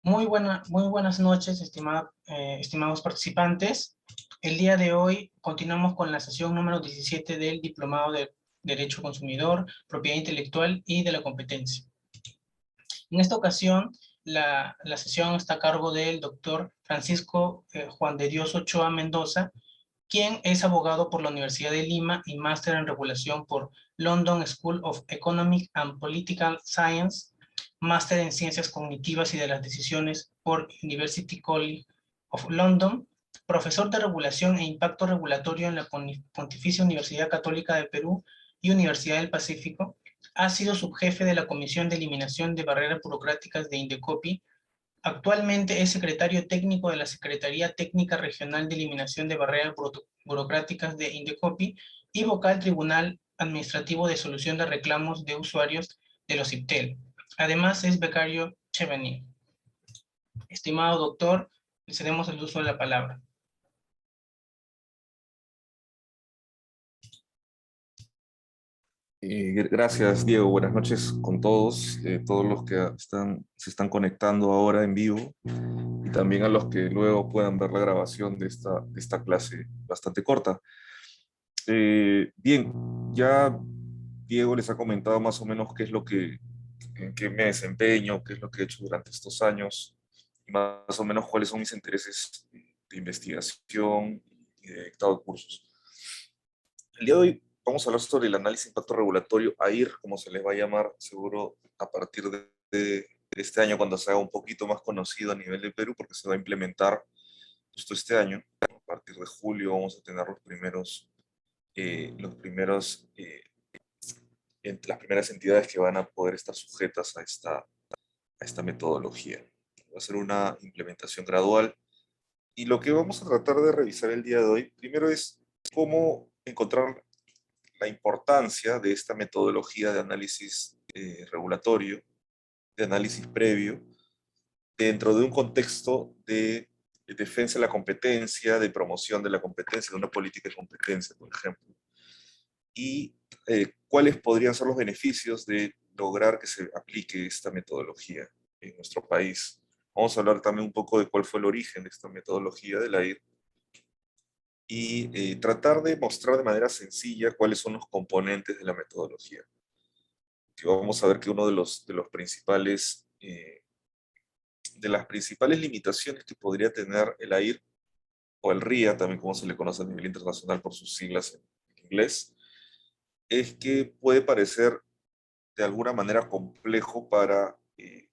Muy buenas noches, estimados participantes. El día de hoy continuamos con la sesión número 17 del Diplomado de Derecho Consumidor, Propiedad Intelectual y de la Competencia. En esta ocasión, la sesión está a cargo del doctor Francisco Juan de Dios Ochoa Mendoza, quien es abogado por la Universidad de Lima y máster en regulación por London School of Economic and Political Science, máster en Ciencias Cognitivas y de las Decisiones por University College of London, profesor de Regulación e Impacto Regulatorio en la Pontificia Universidad Católica de Perú y Universidad del Pacífico. Ha sido subjefe de la Comisión de Eliminación de Barreras Burocráticas de Indecopi. Actualmente es secretario técnico de la Secretaría Técnica Regional de Eliminación de Barreras Burocráticas de Indecopi y vocal Tribunal Administrativo de Solución de Reclamos de Usuarios de los IPTEL. Además es becario Chevening. Estimado doctor, le cedemos el uso de la palabra. Gracias, Diego. Buenas noches con todos, todos los que se están conectando ahora en vivo y también a los que luego puedan ver la grabación de esta clase bastante corta. Bien, ya Diego les ha comentado más o menos en qué me desempeño, qué es lo que he hecho durante estos años, y más o menos cuáles son mis intereses de investigación y de dictado de cursos. El día de hoy vamos a hablar sobre el análisis de impacto regulatorio, AIR, como se les va a llamar, seguro a partir de este año, cuando se haga un poquito más conocido a nivel de Perú, porque se va a implementar justo este año. A partir de julio vamos a tener las primeras entidades que van a poder estar sujetas a esta metodología. Va a ser una implementación gradual. Y lo que vamos a tratar de revisar el día de hoy, primero es cómo encontrar la importancia de esta metodología de análisis regulatorio, de análisis previo, dentro de un contexto de defensa de la competencia, de promoción de la competencia, de una política de competencia, por ejemplo. Y cuáles podrían ser los beneficios de lograr que se aplique esta metodología en nuestro país. Vamos a hablar también un poco de cuál fue el origen de esta metodología de la AIR y tratar de mostrar de manera sencilla cuáles son los componentes de la metodología. Que vamos a ver que uno de las principales limitaciones que podría tener el AIR, o el RIA, también como se le conoce a nivel internacional por sus siglas en inglés, es que puede parecer de alguna manera complejo por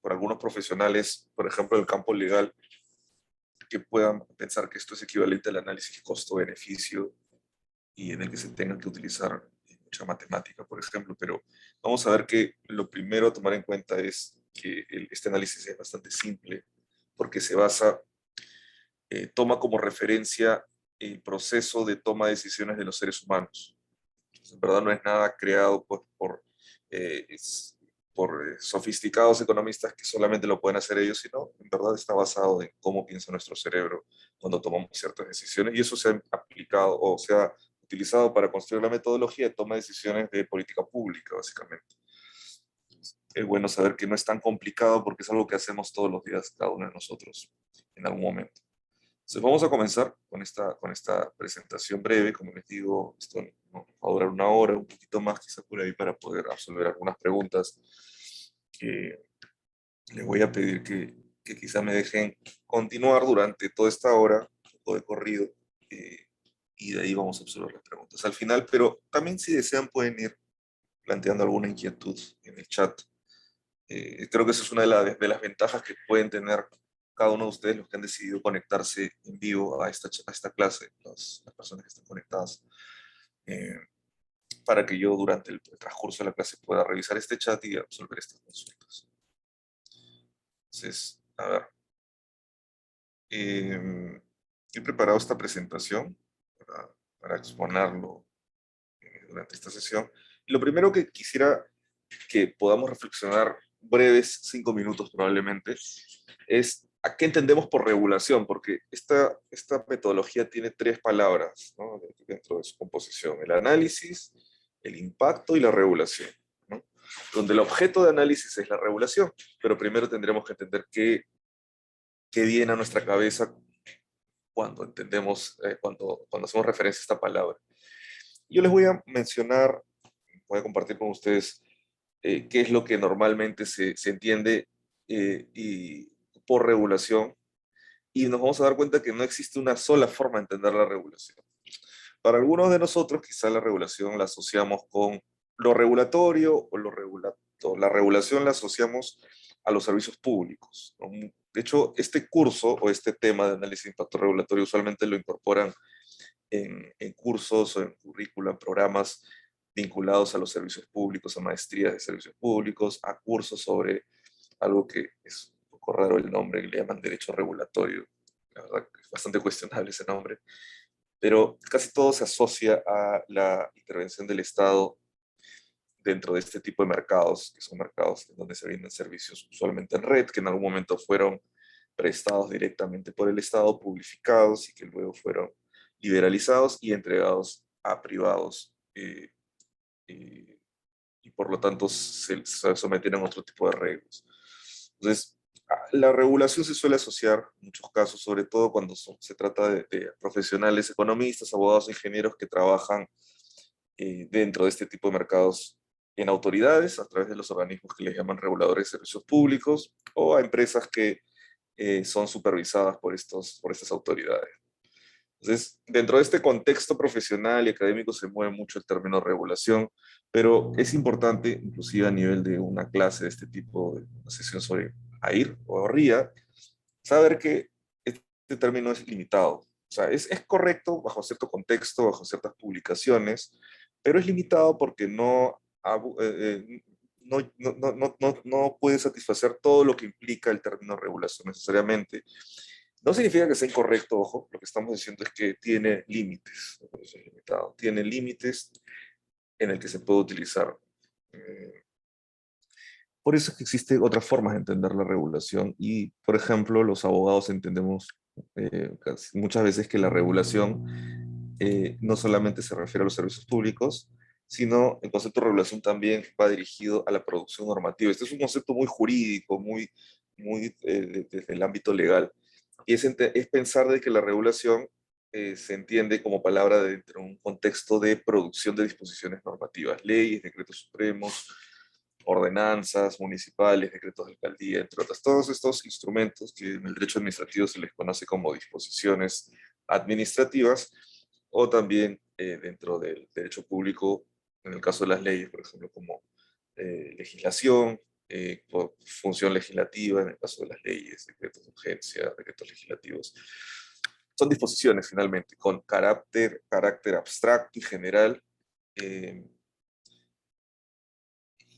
algunos profesionales, por ejemplo, del campo legal, que puedan pensar que esto es equivalente al análisis costo-beneficio y en el que se tengan que utilizar mucha matemática, por ejemplo, pero vamos a ver que lo primero a tomar en cuenta es que este análisis es bastante simple, porque toma como referencia el proceso de toma de decisiones de los seres humanos. Entonces, en verdad no es nada creado pues, por sofisticados economistas que solamente lo pueden hacer ellos, sino en verdad está basado en cómo piensa nuestro cerebro cuando tomamos ciertas decisiones, y eso se ha aplicado o se ha utilizado para construir la metodología de toma de decisiones de política pública, básicamente. Es bueno saber que no es tan complicado porque es algo que hacemos todos los días cada uno de nosotros en algún momento. Entonces vamos a comenzar con esta presentación breve. Como les digo, esto va a durar una hora, un poquito más quizá por ahí, para poder resolver algunas preguntas que les voy a pedir que quizá me dejen continuar durante toda esta hora, un poco de corrido, y de ahí vamos a observar las preguntas al final, pero también si desean pueden ir planteando alguna inquietud en el chat. Creo que esa es una de las ventajas que pueden tener cada uno de ustedes, los que han decidido conectarse en vivo a esta clase, las personas que están conectadas, eh, para que yo durante el transcurso de la clase pueda revisar este chat y resolver estas consultas. Entonces, a ver, he preparado esta presentación para exponerlo durante esta sesión. Y lo primero que quisiera que podamos reflexionar breves 5 minutos probablemente es a qué entendemos por regulación, porque esta metodología tiene 3 palabras, ¿no?, dentro de su composición: el análisis, el impacto y la regulación, ¿no?, donde el objeto de análisis es la regulación, pero primero tendremos que entender qué qué viene a nuestra cabeza cuando entendemos, cuando hacemos referencia a esta palabra. Yo les voy a mencionar, voy a compartir con ustedes qué es lo que normalmente se entiende y por regulación, y nos vamos a dar cuenta que no existe una sola forma de entender la regulación. Para algunos de nosotros, quizá la regulación la asociamos con lo regulatorio o la regulación la asociamos a los servicios públicos, ¿no? De hecho, este curso o este tema de análisis de impacto regulatorio usualmente lo incorporan en cursos o en currícula, en programas vinculados a los servicios públicos, a maestrías de servicios públicos, a cursos sobre algo que es un poco raro el nombre, que le llaman derecho regulatorio. La verdad que es bastante cuestionable ese nombre, pero casi todo se asocia a la intervención del Estado dentro de este tipo de mercados, que son mercados en donde se venden servicios usualmente en red, que en algún momento fueron prestados directamente por el Estado, publificados y que luego fueron liberalizados y entregados a privados y por lo tanto se sometieron a otro tipo de reglas. Entonces, la regulación se suele asociar en muchos casos, sobre todo cuando se trata de profesionales, economistas, abogados, ingenieros que trabajan dentro de este tipo de mercados en autoridades, a través de los organismos que les llaman reguladores de servicios públicos, o a empresas que son supervisadas por estas autoridades. Entonces, dentro de este contexto profesional y académico se mueve mucho el término regulación, pero es importante, inclusive a nivel de una clase de este tipo, de una sesión sobre AIR o RIA, saber que este término es limitado. O sea, es correcto bajo cierto contexto, bajo ciertas publicaciones, pero es limitado porque no puede satisfacer todo lo que implica el término regulación necesariamente. No significa que sea incorrecto, ojo, lo que estamos diciendo es que tiene límites, ¿no? Es limitado, tiene límites en el que se puede utilizar. Eh, por eso es que existen otras formas de entender la regulación y, por ejemplo, los abogados entendemos muchas veces que la regulación no solamente se refiere a los servicios públicos, sino el concepto de regulación también va dirigido a la producción normativa. Este es un concepto muy jurídico, muy desde el ámbito legal. Y es pensar de que la regulación se entiende como palabra dentro de un contexto de producción de disposiciones normativas, leyes, decretos supremos, ordenanzas municipales, decretos de alcaldía, entre otras. Todos estos instrumentos que en el derecho administrativo se les conoce como disposiciones administrativas, o también dentro del derecho público, en el caso de las leyes, por ejemplo, como legislación, función legislativa, en el caso de las leyes, decretos de urgencia, decretos legislativos. Son disposiciones finalmente con carácter abstracto y general, eh,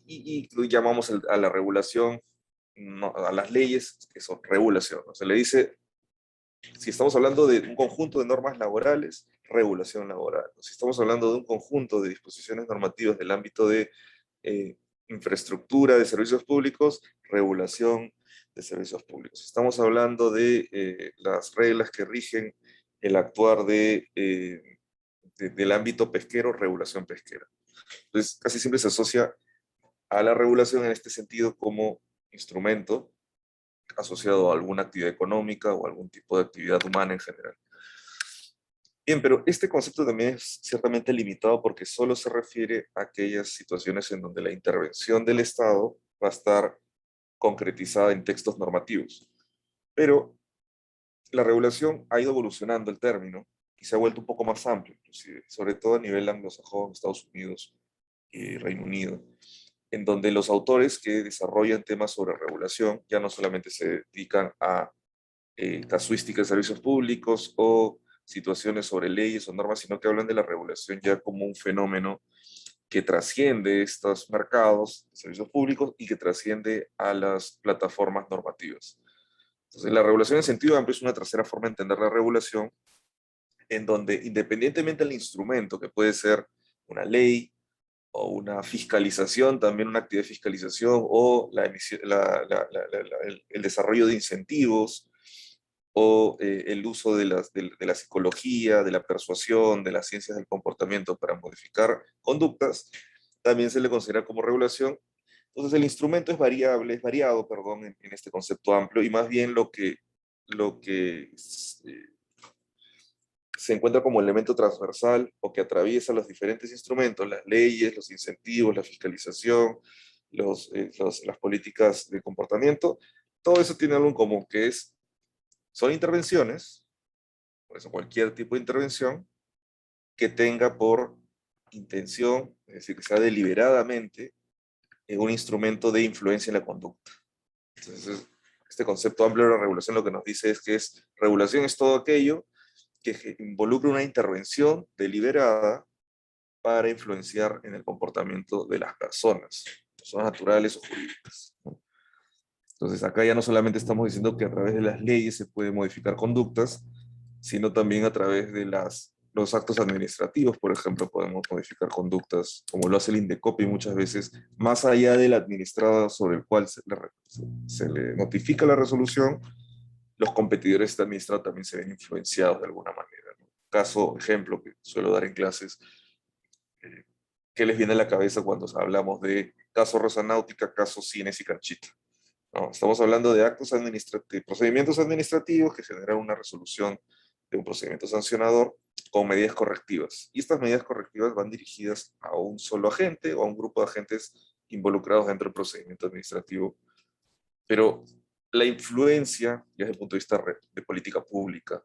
y lo llamamos a la regulación, no, a las leyes que son regulación. ¿No? Se le dice, si estamos hablando de un conjunto de normas laborales, regulación laboral. Si estamos hablando de un conjunto de disposiciones normativas del ámbito de eh, infraestructura de servicios públicos, regulación de servicios públicos. Estamos hablando de las reglas que rigen el actuar del ámbito pesquero, regulación pesquera. Entonces, casi siempre se asocia a la regulación en este sentido como instrumento asociado a alguna actividad económica o algún tipo de actividad humana en general. Bien, pero este concepto también es ciertamente limitado porque solo se refiere a aquellas situaciones en donde la intervención del Estado va a estar concretizada en textos normativos. Pero la regulación ha ido evolucionando el término y se ha vuelto un poco más amplio, inclusive, sobre todo a nivel anglosajón, Estados Unidos y Reino Unido, en donde los autores que desarrollan temas sobre regulación ya no solamente se dedican a casuística de servicios públicos o situaciones sobre leyes o normas, sino que hablan de la regulación ya como un fenómeno que trasciende estos mercados de servicios públicos y que trasciende a las plataformas normativas. Entonces, la regulación en sentido amplio es una tercera forma de entender la regulación, en donde independientemente del instrumento, que puede ser una ley o una fiscalización, también una actividad de fiscalización, o el desarrollo de incentivos, o el uso de la psicología, de la persuasión, de las ciencias del comportamiento para modificar conductas, también se le considera como regulación. Entonces el instrumento es variado, perdón, en este concepto amplio, y más bien lo que lo que se encuentra como elemento transversal o que atraviesa los diferentes instrumentos, las leyes, los incentivos, la fiscalización, las políticas de comportamiento, todo eso tiene algo en común, que son intervenciones, por eso cualquier tipo de intervención, que tenga por intención, es decir, que sea deliberadamente un instrumento de influencia en la conducta. Entonces, este concepto amplio de la regulación lo que nos dice es que regulación es todo aquello que involucra una intervención deliberada para influenciar en el comportamiento de las personas naturales o jurídicas, ¿no? Entonces, acá ya no solamente estamos diciendo que a través de las leyes se pueden modificar conductas, sino también a través de los actos administrativos, por ejemplo, podemos modificar conductas, como lo hace el INDECOPI muchas veces, más allá del administrado sobre el cual se le notifica la resolución, los competidores de este administrado también se ven influenciados de alguna manera, ¿no? Caso, ejemplo, que suelo dar en clases, eh, ¿qué les viene a la cabeza cuando hablamos de caso Rosa Náutica, caso Cines y Canchita? No, estamos hablando de actos administrativos, procedimientos administrativos que generan una resolución de un procedimiento sancionador con medidas correctivas. Y estas medidas correctivas van dirigidas a un solo agente o a un grupo de agentes involucrados dentro del procedimiento administrativo. Pero la influencia, ya desde el punto de vista de política pública,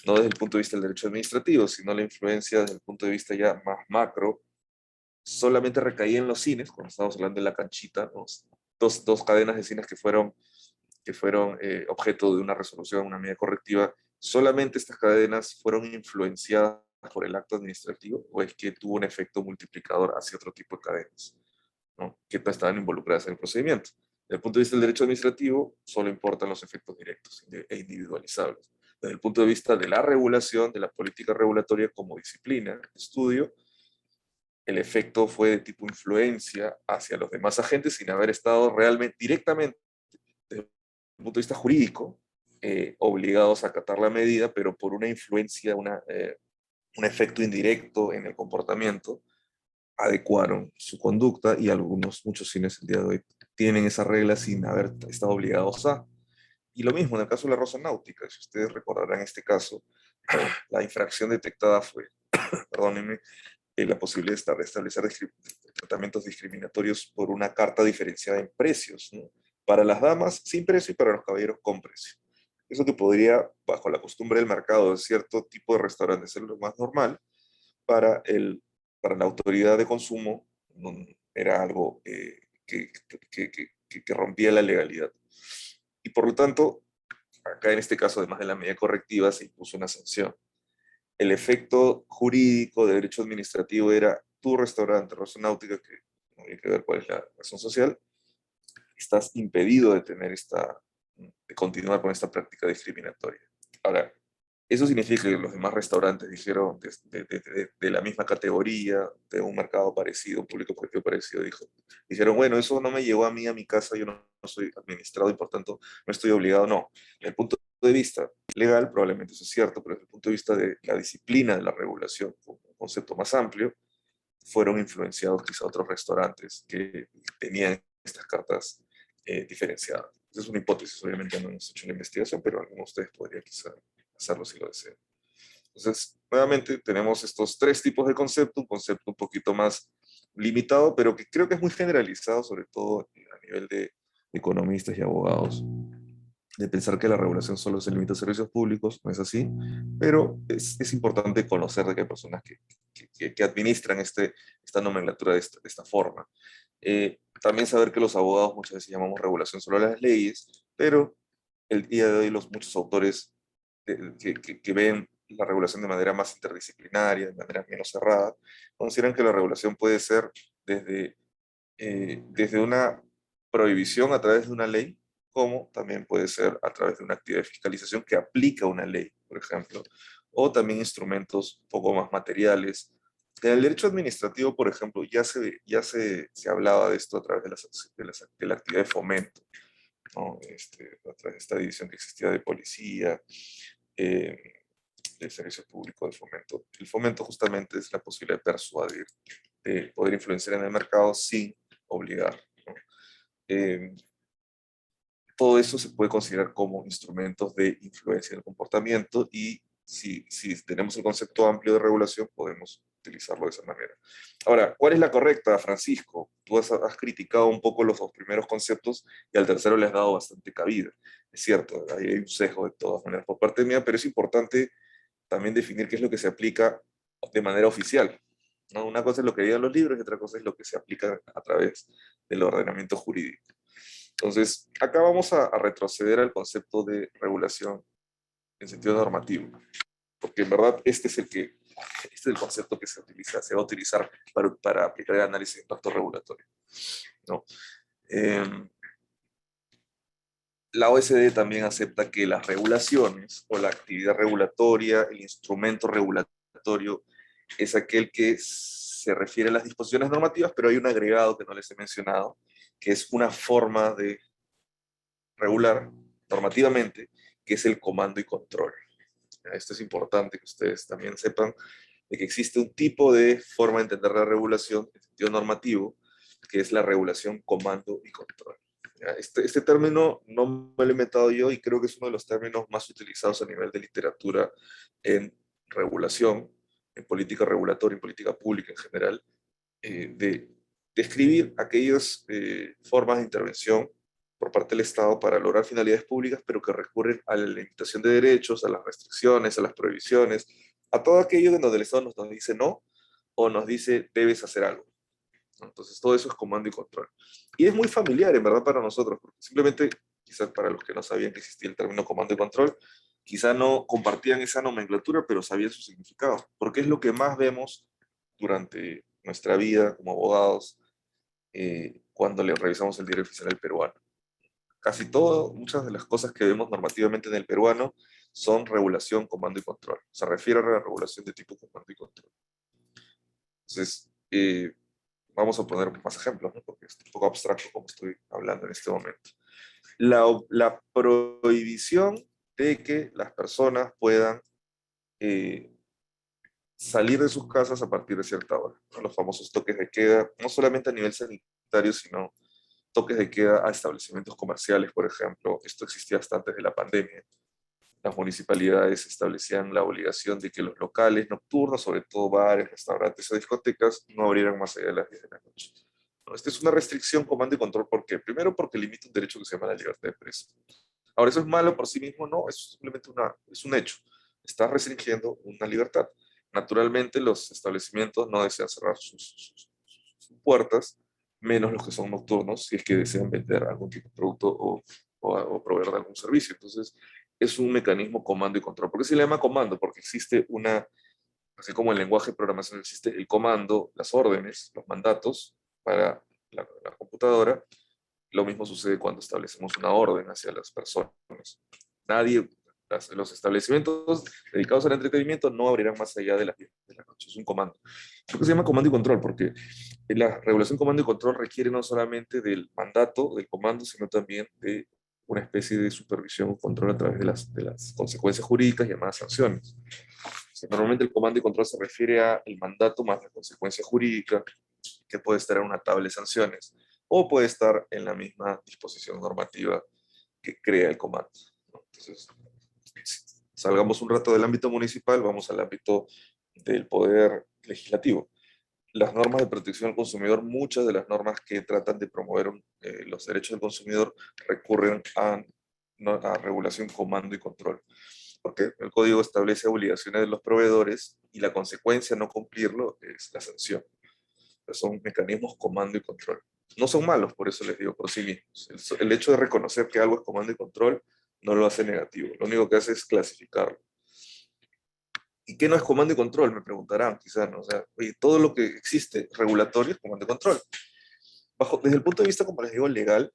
no desde el punto de vista del derecho administrativo, sino la influencia desde el punto de vista ya más macro, solamente recaía en los cines, cuando estamos hablando de la canchita, ¿no? Dos cadenas de cines que fueron objeto de una resolución, una medida correctiva, solamente estas cadenas fueron influenciadas por el acto administrativo, o es que tuvo un efecto multiplicador hacia otro tipo de cadenas, ¿no? Que estaban involucradas en el procedimiento. Desde el punto de vista del derecho administrativo, solo importan los efectos directos e individualizables. Desde el punto de vista de la regulación, de la política regulatoria como disciplina, estudio, el efecto fue de tipo influencia hacia los demás agentes sin haber estado realmente, directamente, desde el punto de vista jurídico, obligados a acatar la medida, pero por una influencia, un efecto indirecto en el comportamiento, adecuaron su conducta y muchos cines el día de hoy tienen esa regla sin haber estado obligados a. Y lo mismo en el caso de la Rosa Náutica, si ustedes recordarán este caso, la infracción detectada fue, perdónenme, la posibilidad de establecer tratamientos discriminatorios por una carta diferenciada en precios, ¿no? Para las damas sin precio y para los caballeros con precio. Eso que podría, bajo la costumbre del mercado de cierto tipo de restaurantes, ser lo más normal, para, para la autoridad de consumo era algo que rompía la legalidad. Y por lo tanto, acá en este caso, además de la medida correctiva, se impuso una sanción. El efecto jurídico de derecho administrativo era tu restaurante, Rosa Náutica, que no hay que ver cuál es la razón social, estás impedido de continuar con esta práctica discriminatoria. Ahora, eso significa que los demás restaurantes dijeron, de la misma categoría, de un mercado parecido, un público objetivo parecido, dijeron, bueno, eso no me llegó a mí, a mi casa, yo no soy administrado y por tanto no estoy obligado. No, desde el punto de vista legal probablemente eso es cierto, pero desde el punto de vista de la disciplina de la regulación, un concepto más amplio, fueron influenciados quizá otros restaurantes que tenían estas cartas diferenciadas. Esa es una hipótesis, obviamente no hemos hecho la investigación, pero alguno de ustedes podría quizá hacerlo si lo desean. Entonces, nuevamente tenemos estos tres tipos de concepto, un concepto un poquito más limitado, pero que creo que es muy generalizado, sobre todo a nivel de economistas y abogados, de pensar que la regulación solo se limita a servicios públicos, no es así, pero es importante conocer de que hay personas que administran esta nomenclatura de esta forma. También saber que los abogados muchas veces llamamos regulación solo a las leyes, pero el día de hoy muchos autores que ven la regulación de manera más interdisciplinaria, de manera menos cerrada, consideran que la regulación puede ser desde una prohibición a través de una ley, como también puede ser a través de una actividad de fiscalización que aplica una ley, por ejemplo, o también instrumentos un poco más materiales. En el derecho administrativo, por ejemplo, se hablaba de esto a través de la actividad de fomento, ¿no? A través de esta división que existía de policía, del servicio público de fomento. El fomento justamente es la posibilidad de persuadir, de poder influenciar en el mercado sin obligar, ¿no? todo eso se puede considerar como instrumentos de influencia del comportamiento y si tenemos el concepto amplio de regulación, podemos utilizarlo de esa manera. Ahora, ¿cuál es la correcta, Francisco? Tú has criticado un poco los dos primeros conceptos y al tercero le has dado bastante cabida. Es cierto, ahí hay un sesgo de todas maneras por parte mía, pero es importante también definir qué es lo que se aplica de manera oficial, ¿no? Una cosa es lo que digan los libros y otra cosa es lo que se aplica a través del ordenamiento jurídico. Entonces, acá vamos a retroceder al concepto de regulación en sentido normativo, porque en verdad este es el concepto que se va a utilizar para aplicar el análisis de impacto regulatorio, ¿no? Eh, la OSD también acepta que las regulaciones o la actividad regulatoria, el instrumento regulatorio, es aquel que se refiere a las disposiciones normativas, pero hay un agregado que no les he mencionado, que es una forma de regular normativamente, que es el comando y control. Esto es importante que ustedes también sepan de que existe un tipo de forma de entender la regulación en sentido normativo, que es la regulación, comando y control. Este término no me lo he inventado yo y creo que es uno de los términos más utilizados a nivel de literatura en regulación, en política regulatoria, en política pública en general, de describir aquellas formas de intervención por parte del Estado para lograr finalidades públicas, pero que recurren a la limitación de derechos, a las restricciones, a las prohibiciones, a todo aquello en donde el Estado nos dice no o nos dice debes hacer algo, ¿no? Entonces todo eso es comando y control. Y es muy familiar en verdad para nosotros, porque simplemente, quizás para los que no sabían que existía el término comando y control, quizá no compartían esa nomenclatura, pero sabían su significado, porque es lo que más vemos durante nuestra vida como abogados cuando le revisamos el diario oficial del peruano. Casi todo, muchas de las cosas que vemos normativamente en el peruano son regulación, comando y control. Se refiere a la regulación de tipo comando y control. Entonces, vamos a poner más ejemplos, ¿no? Porque es un poco abstracto como estoy hablando en este momento. La prohibición de que las personas puedan eh, salir de sus casas a partir de cierta hora, ¿no? Los famosos toques de queda, no solamente a nivel sanitario, sino toques de queda a establecimientos comerciales, por ejemplo. Esto existía hasta antes de la pandemia. Las municipalidades establecían la obligación de que los locales nocturnos, sobre todo bares, restaurantes o discotecas, no abrieran más allá de las 10 de la noche. ¿No? Esta es una restricción, comando y control. ¿Por qué? Primero, porque limita un derecho que se llama la libertad de expresión. Ahora, ¿eso es malo por sí mismo? No, es simplemente es un hecho. Está restringiendo una libertad. Naturalmente, los establecimientos no desean cerrar sus puertas, menos los que son nocturnos, si es que desean vender algún tipo de producto o proveer de algún servicio. Entonces, es un mecanismo comando y control. ¿Por qué se le llama comando? Porque existe así como el lenguaje de programación existe el comando, las órdenes, los mandatos para la computadora, lo mismo sucede cuando establecemos una orden hacia las personas. Nadie, los establecimientos dedicados al entretenimiento no abrirán más allá de las 10 de la noche. Es un comando. ¿Por qué se llama comando y control? Porque la regulación comando y control requiere no solamente del mandato, del comando, sino también de una especie de supervisión o control a través de las consecuencias jurídicas llamadas sanciones. O sea, normalmente el comando y control se refiere al mandato más la consecuencia jurídica, que puede estar en una tabla de sanciones o puede estar en la misma disposición normativa que crea el comando, ¿no? Entonces, salgamos un rato del ámbito municipal, vamos al ámbito del poder legislativo. Las normas de protección al consumidor, muchas de las normas que tratan de promover los derechos del consumidor recurren a regulación, comando y control. Porque el código establece obligaciones de los proveedores y la consecuencia de no cumplirlo es la sanción. Son mecanismos comando y control. No son malos, por eso les digo, por sí mismos. El hecho de reconocer que algo es comando y control no lo hace negativo. Lo único que hace es clasificarlo. ¿Y qué no es comando y control? Me preguntarán, quizás, ¿no? O sea, oye, todo lo que existe regulatorio es comando y control. Desde el punto de vista, como les digo, legal,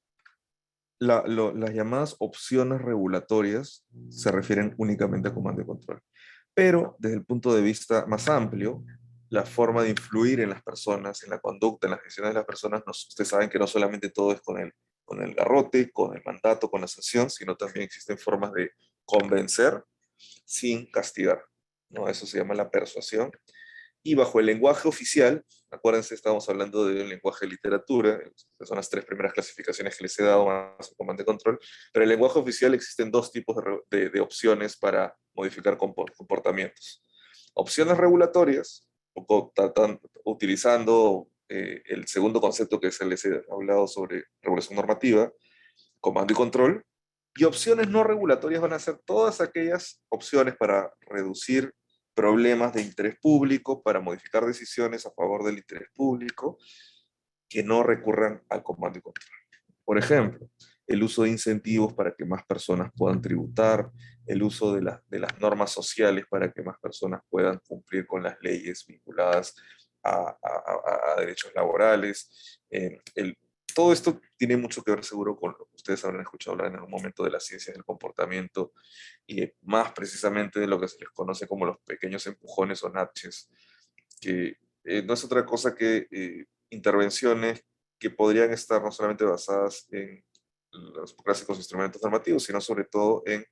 las llamadas opciones regulatorias se refieren únicamente a comando y control. Pero desde el punto de vista más amplio, la forma de influir en las personas, en la conducta, en las decisiones de las personas, ustedes saben que no solamente todo es con el garrote, con el mandato, con la sanción, sino también existen formas de convencer sin castigar, ¿no? Eso se llama la persuasión. Y bajo el lenguaje oficial, Acuérdense, estábamos hablando de un lenguaje de literatura, que son las 3 primeras clasificaciones que les he dado, más el comando de control, pero en el lenguaje oficial existen 2 tipos de opciones para modificar comportamientos. Opciones regulatorias, utilizando el segundo concepto que se les he hablado sobre regulación normativa, comando y control, y opciones no regulatorias van a ser todas aquellas opciones para reducir problemas de interés público, para modificar decisiones a favor del interés público, que no recurran al comando y control. Por ejemplo, el uso de incentivos para que más personas puedan tributar, el uso de las normas sociales para que más personas puedan cumplir con las leyes vinculadas a derechos laborales. Todo esto tiene mucho que ver seguro con lo que ustedes habrán escuchado hablar en algún momento de las ciencias del comportamiento y más precisamente de lo que se les conoce como los pequeños empujones o nudges, que no es otra cosa que intervenciones que podrían estar no solamente basadas en los clásicos instrumentos normativos, sino sobre todo en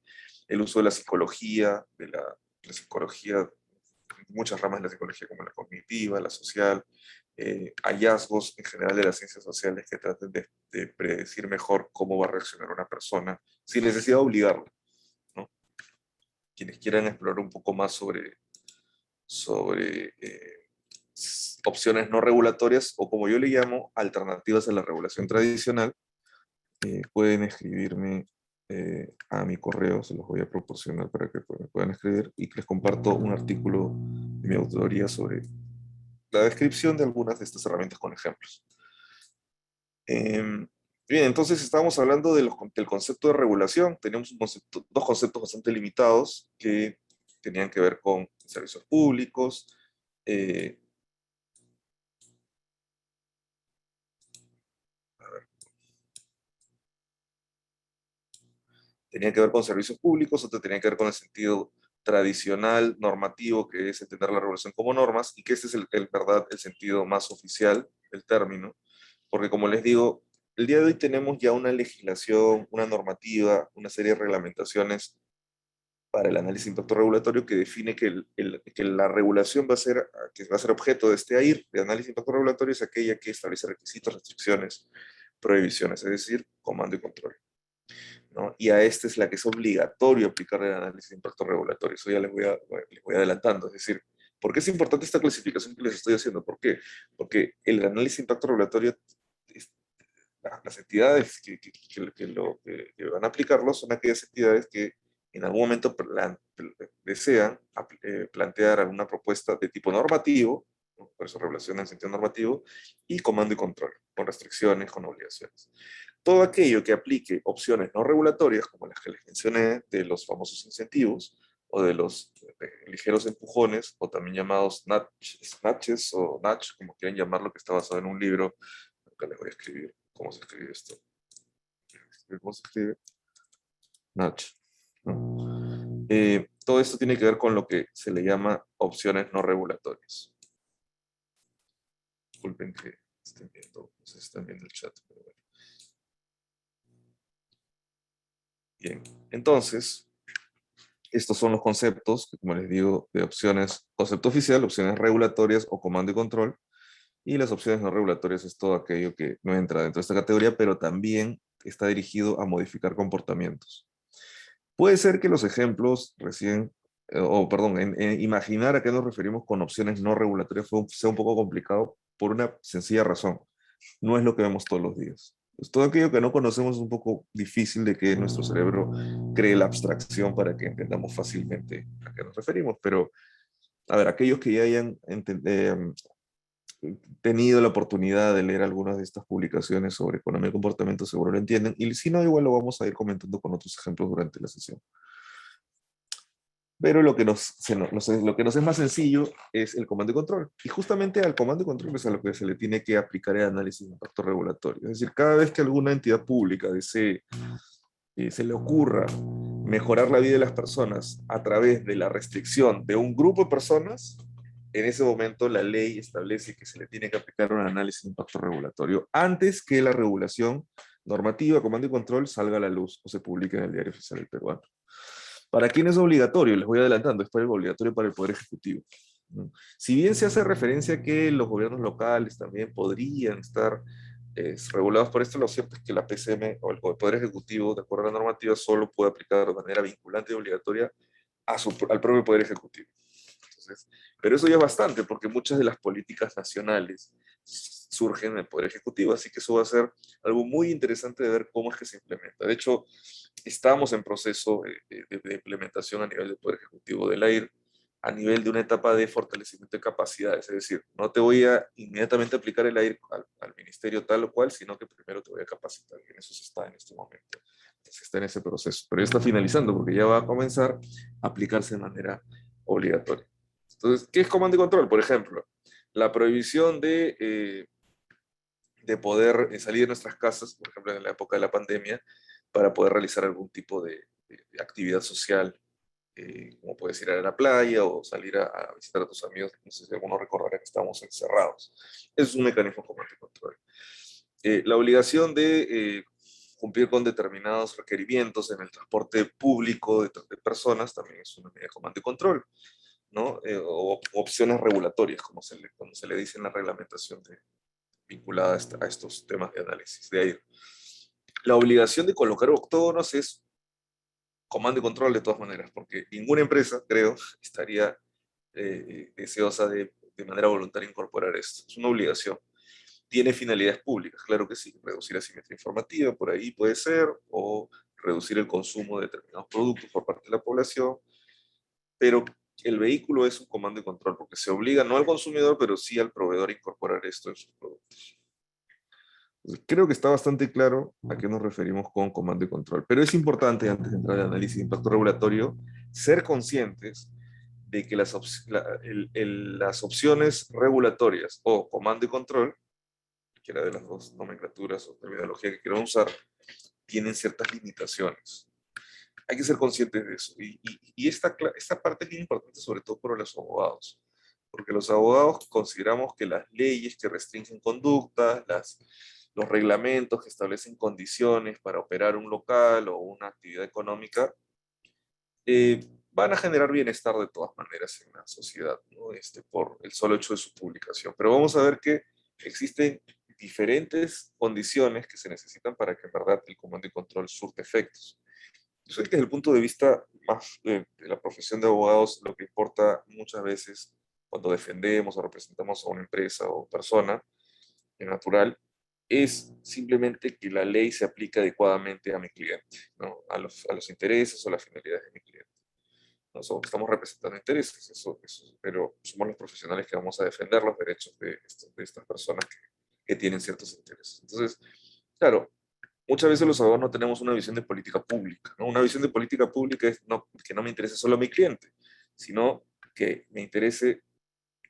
el uso de la psicología, la psicología, muchas ramas de la psicología como la cognitiva, la social, hallazgos en general de las ciencias sociales que traten de predecir mejor cómo va a reaccionar una persona sin necesidad de obligarla, ¿no? Quienes quieran explorar un poco más sobre opciones no regulatorias, o como yo le llamo, alternativas a la regulación tradicional, pueden escribirme a mi correo, se los voy a proporcionar para que me puedan escribir, y les comparto un artículo de mi autoría sobre la descripción de algunas de estas herramientas con ejemplos. Bien, entonces estábamos hablando del concepto de regulación. Teníamos dos conceptos bastante limitados que tenían que ver con servicios públicos, tenía que ver con servicios públicos, otro tenía que ver con el sentido tradicional, normativo, que es entender la regulación como normas, y que este es verdad, el sentido más oficial del término, porque como les digo, el día de hoy tenemos ya una legislación, una normativa, una serie de reglamentaciones para el análisis de impacto regulatorio que define que la regulación que va a ser objeto de este AIR, de análisis de impacto regulatorio, es aquella que establece requisitos, restricciones, prohibiciones, es decir, comando y control, ¿no? Y a esta es la que es obligatorio aplicar el análisis de impacto regulatorio. Eso ya les voy adelantando. Es decir, ¿por qué es importante esta clasificación que les estoy haciendo? ¿Por qué? Porque el análisis de impacto regulatorio, las entidades que van a aplicarlo son aquellas entidades que en algún momento desean plantear alguna propuesta de tipo normativo, ¿no? Por eso regulación en sentido normativo, y comando y control, con restricciones, con obligaciones. Todo aquello que aplique opciones no regulatorias, como las que les mencioné, de los famosos incentivos, o de los ligeros empujones, o también llamados nudges o nudge, como quieran llamarlo, que está basado en un libro, que les voy a escribir cómo se escribe esto. ¿Cómo se escribe? Nudge, ¿no? Todo esto tiene que ver con lo que se le llama opciones no regulatorias. Disculpen que estén viendo, no sé si están viendo el chat, pero bueno. Bien, entonces, estos son los conceptos, como les digo, de opciones, concepto oficial, opciones regulatorias o comando y control, y las opciones no regulatorias es todo aquello que no entra dentro de esta categoría, pero también está dirigido a modificar comportamientos. Puede ser que los ejemplos imaginar a qué nos referimos con opciones no regulatorias sea un poco complicado por una sencilla razón. No es lo que vemos todos los días. Pues todo aquello que no conocemos es un poco difícil de que nuestro cerebro cree la abstracción para que entendamos fácilmente a qué nos referimos. Pero, a ver, aquellos que ya hayan tenido la oportunidad de leer algunas de estas publicaciones sobre economía y comportamiento seguro lo entienden. Y si no, igual lo vamos a ir comentando con otros ejemplos durante la sesión. Pero lo que lo que nos es más sencillo es el comando y control. Y justamente al comando y control es a lo que se le tiene que aplicar el análisis de impacto regulatorio. Es decir, cada vez que alguna entidad pública desee, se le ocurra mejorar la vida de las personas a través de la restricción de un grupo de personas, en ese momento la ley establece que se le tiene que aplicar un análisis de impacto regulatorio antes que la regulación normativa, comando y control salga a la luz o se publique en el Diario Oficial del Peruano. ¿Para quién es obligatorio? Les voy adelantando, es obligatorio para el Poder Ejecutivo. ¿no? Si bien se hace referencia a que los gobiernos locales también podrían estar regulados por esto, lo cierto es que la PCM o el Poder Ejecutivo, de acuerdo a la normativa, solo puede aplicar de manera vinculante y obligatoria al propio Poder Ejecutivo. Entonces, pero eso ya es bastante, porque muchas de las políticas nacionales surgen en el Poder Ejecutivo, así que eso va a ser algo muy interesante de ver cómo es que se implementa. De hecho, estamos en proceso de implementación a nivel del Poder Ejecutivo de la AIR, a nivel de una etapa de fortalecimiento de capacidades. Es decir, no te voy a inmediatamente aplicar el AIR al ministerio tal o cual, sino que primero te voy a capacitar. Y en eso se está en este momento. Entonces está en ese proceso. Pero ya está finalizando porque ya va a comenzar a aplicarse de manera obligatoria. Entonces, ¿qué es comando y control? Por ejemplo, la prohibición de poder salir de nuestras casas, por ejemplo, en la época de la pandemia, para poder realizar algún tipo de actividad social, como puedes ir a la playa o salir a visitar a tus amigos. No sé si alguno recordará que estamos encerrados. Es un mecanismo de comando y control. La obligación de cumplir con determinados requerimientos en el transporte público de personas también es una medida de comando y control, ¿no? O opciones regulatorias, como se le dice en la reglamentación vinculada a estos temas de análisis de aire. La obligación de colocar octógonos es comando y control de todas maneras, porque ninguna empresa, creo, estaría deseosa de manera voluntaria incorporar esto. Es una obligación. Tiene finalidades públicas, claro que sí, reducir la asimetría informativa, por ahí puede ser, o reducir el consumo de determinados productos por parte de la población, pero el vehículo es un comando y control, porque se obliga no al consumidor, pero sí al proveedor a incorporar esto en sus productos. Entonces, creo que está bastante claro a qué nos referimos con comando y control, pero es importante, antes de entrar al análisis de impacto regulatorio, ser conscientes de que las opciones regulatorias o comando y control, cualquiera de las dos nomenclaturas o terminología que quieran usar, tienen ciertas limitaciones. Hay que ser conscientes de eso. Y esta parte es bien importante, sobre todo para los abogados, porque los abogados consideramos que las leyes que restringen conductas, los reglamentos que establecen condiciones para operar un local o una actividad económica, van a generar bienestar de todas maneras en la sociedad, ¿no? Por el solo hecho de su publicación. Pero vamos a ver que existen diferentes condiciones que se necesitan para que en verdad el comando y control surte efectos. Yo sé que desde el punto de vista más de la profesión de abogados, lo que importa muchas veces cuando defendemos o representamos a una empresa o persona en natural es simplemente que la ley se aplique adecuadamente a mi cliente, ¿no? A los intereses o las finalidades de mi cliente. Nosotros estamos representando intereses, pero somos los profesionales que vamos a defender los derechos de estas personas que tienen ciertos intereses. Entonces, claro, muchas veces los abogados no tenemos una visión de política pública, ¿no? Una visión de política pública es que no me interese solo a mi cliente, sino que me interese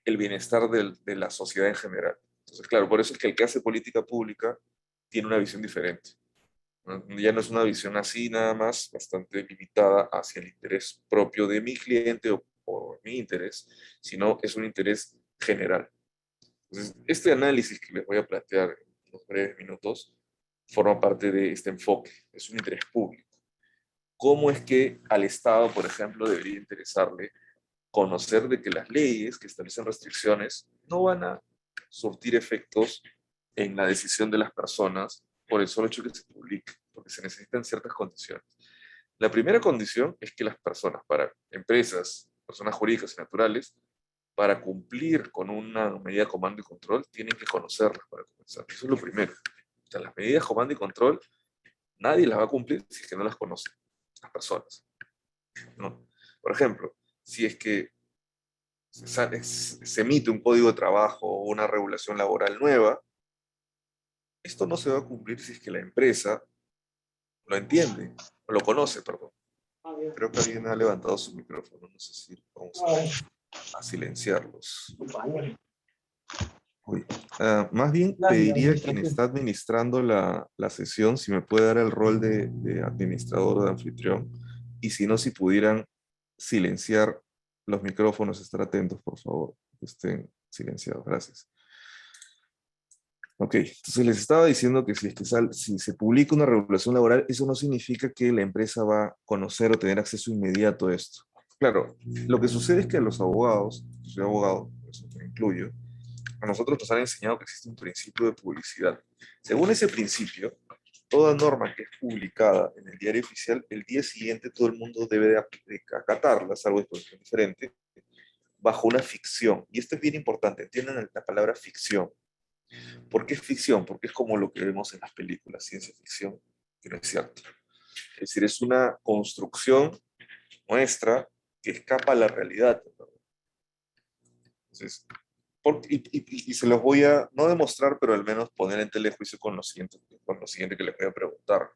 el bienestar de la sociedad en general. Entonces, claro, por eso es que el que hace política pública tiene una visión diferente, ¿no? Ya no es una visión así nada más, bastante limitada hacia el interés propio de mi cliente o mi interés, sino es un interés general. Entonces, este análisis que les voy a plantear en unos breves minutos forma parte de este enfoque, es un interés público. ¿Cómo es que al Estado, por ejemplo, debería interesarle conocer de que las leyes que establecen restricciones no van a surtir efectos en la decisión de las personas por el solo hecho de que se publique, porque se necesitan ciertas condiciones? La primera condición es que las personas, para empresas, personas jurídicas y naturales, para cumplir con una medida de comando y control, tienen que conocerlas para comenzar. Eso es lo primero. O sea, las medidas de comando y control, nadie las va a cumplir si es que no las conocen las personas, ¿no? Por ejemplo, si es que se emite un código de trabajo o una regulación laboral nueva, esto no se va a cumplir si es que la empresa lo entiende, o lo conoce, perdón. Creo que alguien ha levantado su micrófono, no sé si vamos a silenciarlos. Uy. Más bien pediría a quien está administrando la sesión si me puede dar el rol de administrador o de anfitrión, y si no, si pudieran silenciar los micrófonos, estar atentos, por favor, que estén silenciados. Gracias. Ok, entonces les estaba diciendo que si es que si se publica una regulación laboral, eso no significa que la empresa va a conocer o tener acceso inmediato a esto. Claro, lo que sucede es que a los abogados, yo soy abogado, por eso me incluyo, a nosotros nos han enseñado que existe un principio de publicidad. Según ese principio, toda norma que es publicada en el diario oficial, el día siguiente todo el mundo debe de acatarla, salvo disposición diferente, bajo una ficción. Y esto es bien importante, entiendan la palabra ficción. ¿Por qué es ficción? Porque es como lo que vemos en las películas, ciencia ficción, que no es cierto. Es decir, es una construcción nuestra que escapa a la realidad. Entonces, y se los voy a, no demostrar, pero al menos poner en telejuicio con lo siguiente que les voy a preguntar.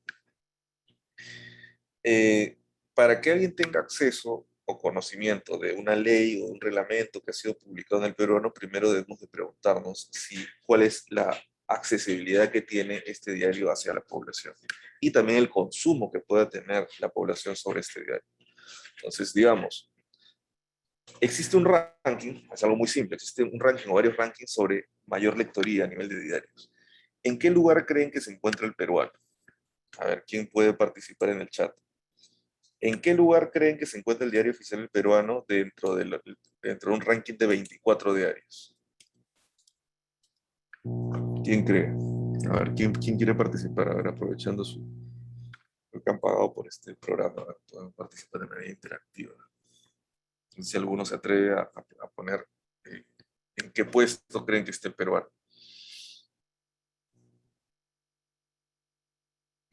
Eh, para que alguien tenga acceso o conocimiento de una ley o un reglamento que ha sido publicado en el peruano, primero debemos de preguntarnos cuál es la accesibilidad que tiene este diario hacia la población y también el consumo que pueda tener la población sobre este diario. Entonces, digamos, existe un ranking, es algo muy simple, existe un ranking o varios rankings sobre mayor lectoría a nivel de diarios. ¿En qué lugar creen que se encuentra el peruano? A ver, ¿quién puede participar en el chat? ¿En qué lugar creen que se encuentra el diario oficial El Peruano dentro de un ranking de 24 diarios? ¿Quién cree? A ver, ¿quién quiere participar? A ver, aprovechando lo que han pagado por este programa, pueden participar de manera interactiva. Si alguno se atreve a poner eh, en qué puesto creen que esté el peruano.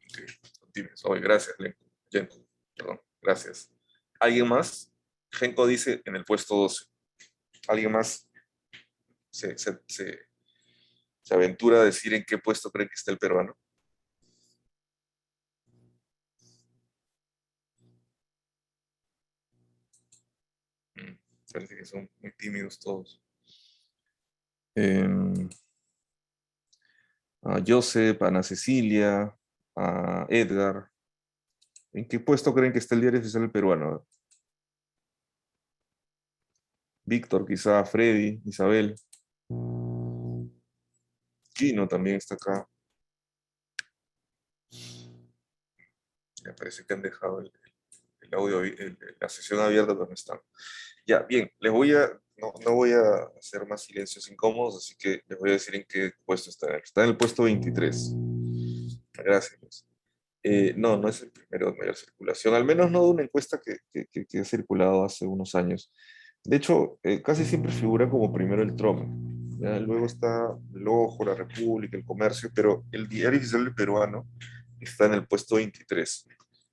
Okay. Continues. Oye, gracias, Genko. Perdón, gracias. ¿Alguien más? Genko dice en el puesto 12. ¿Alguien más se aventura a decir en qué puesto cree que está el peruano? Parece que son muy tímidos todos. A Joseph, a Ana Cecilia, a Edgar. ¿En qué puesto creen que está el diario oficial del peruano? Víctor, quizá, Freddy, Isabel. Gino también está acá. Me parece que han dejado el audio, la sesión abierta, pero no están. Ya, bien, no voy a hacer más silencios incómodos, así que les voy a decir en qué puesto está. Está en el puesto 23. Gracias. No, no es el primero de mayor circulación, al menos no de una encuesta que ha circulado hace unos años. De hecho, casi siempre figura como primero el TROME. ¿Ya? Luego está el Ojo, la República, el Comercio, pero el diario oficial del peruano está en el puesto 23.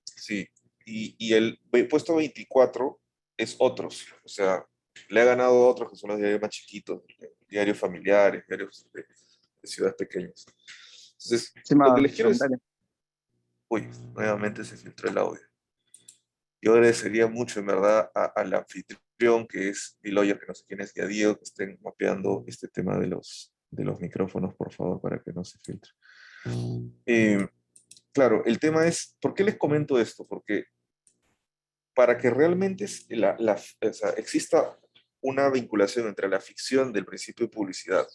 Sí, y el puesto 24 es otros, o sea, le ha ganado a otros que son los diarios más chiquitos, diarios familiares, diarios de ciudades pequeñas. Entonces, lo que Estimado, les quiero decir, comentario. uy, nuevamente se filtró el audio. Yo agradecería mucho, en verdad, al anfitrión, que es Diloyer, que no sé quién es, y a Diego, que estén mapeando este tema de los micrófonos, por favor, para que no se filtre. Claro, el tema es, ¿por qué les comento esto? Porque para que realmente o sea, exista una vinculación entre la ficción del principio de publicidad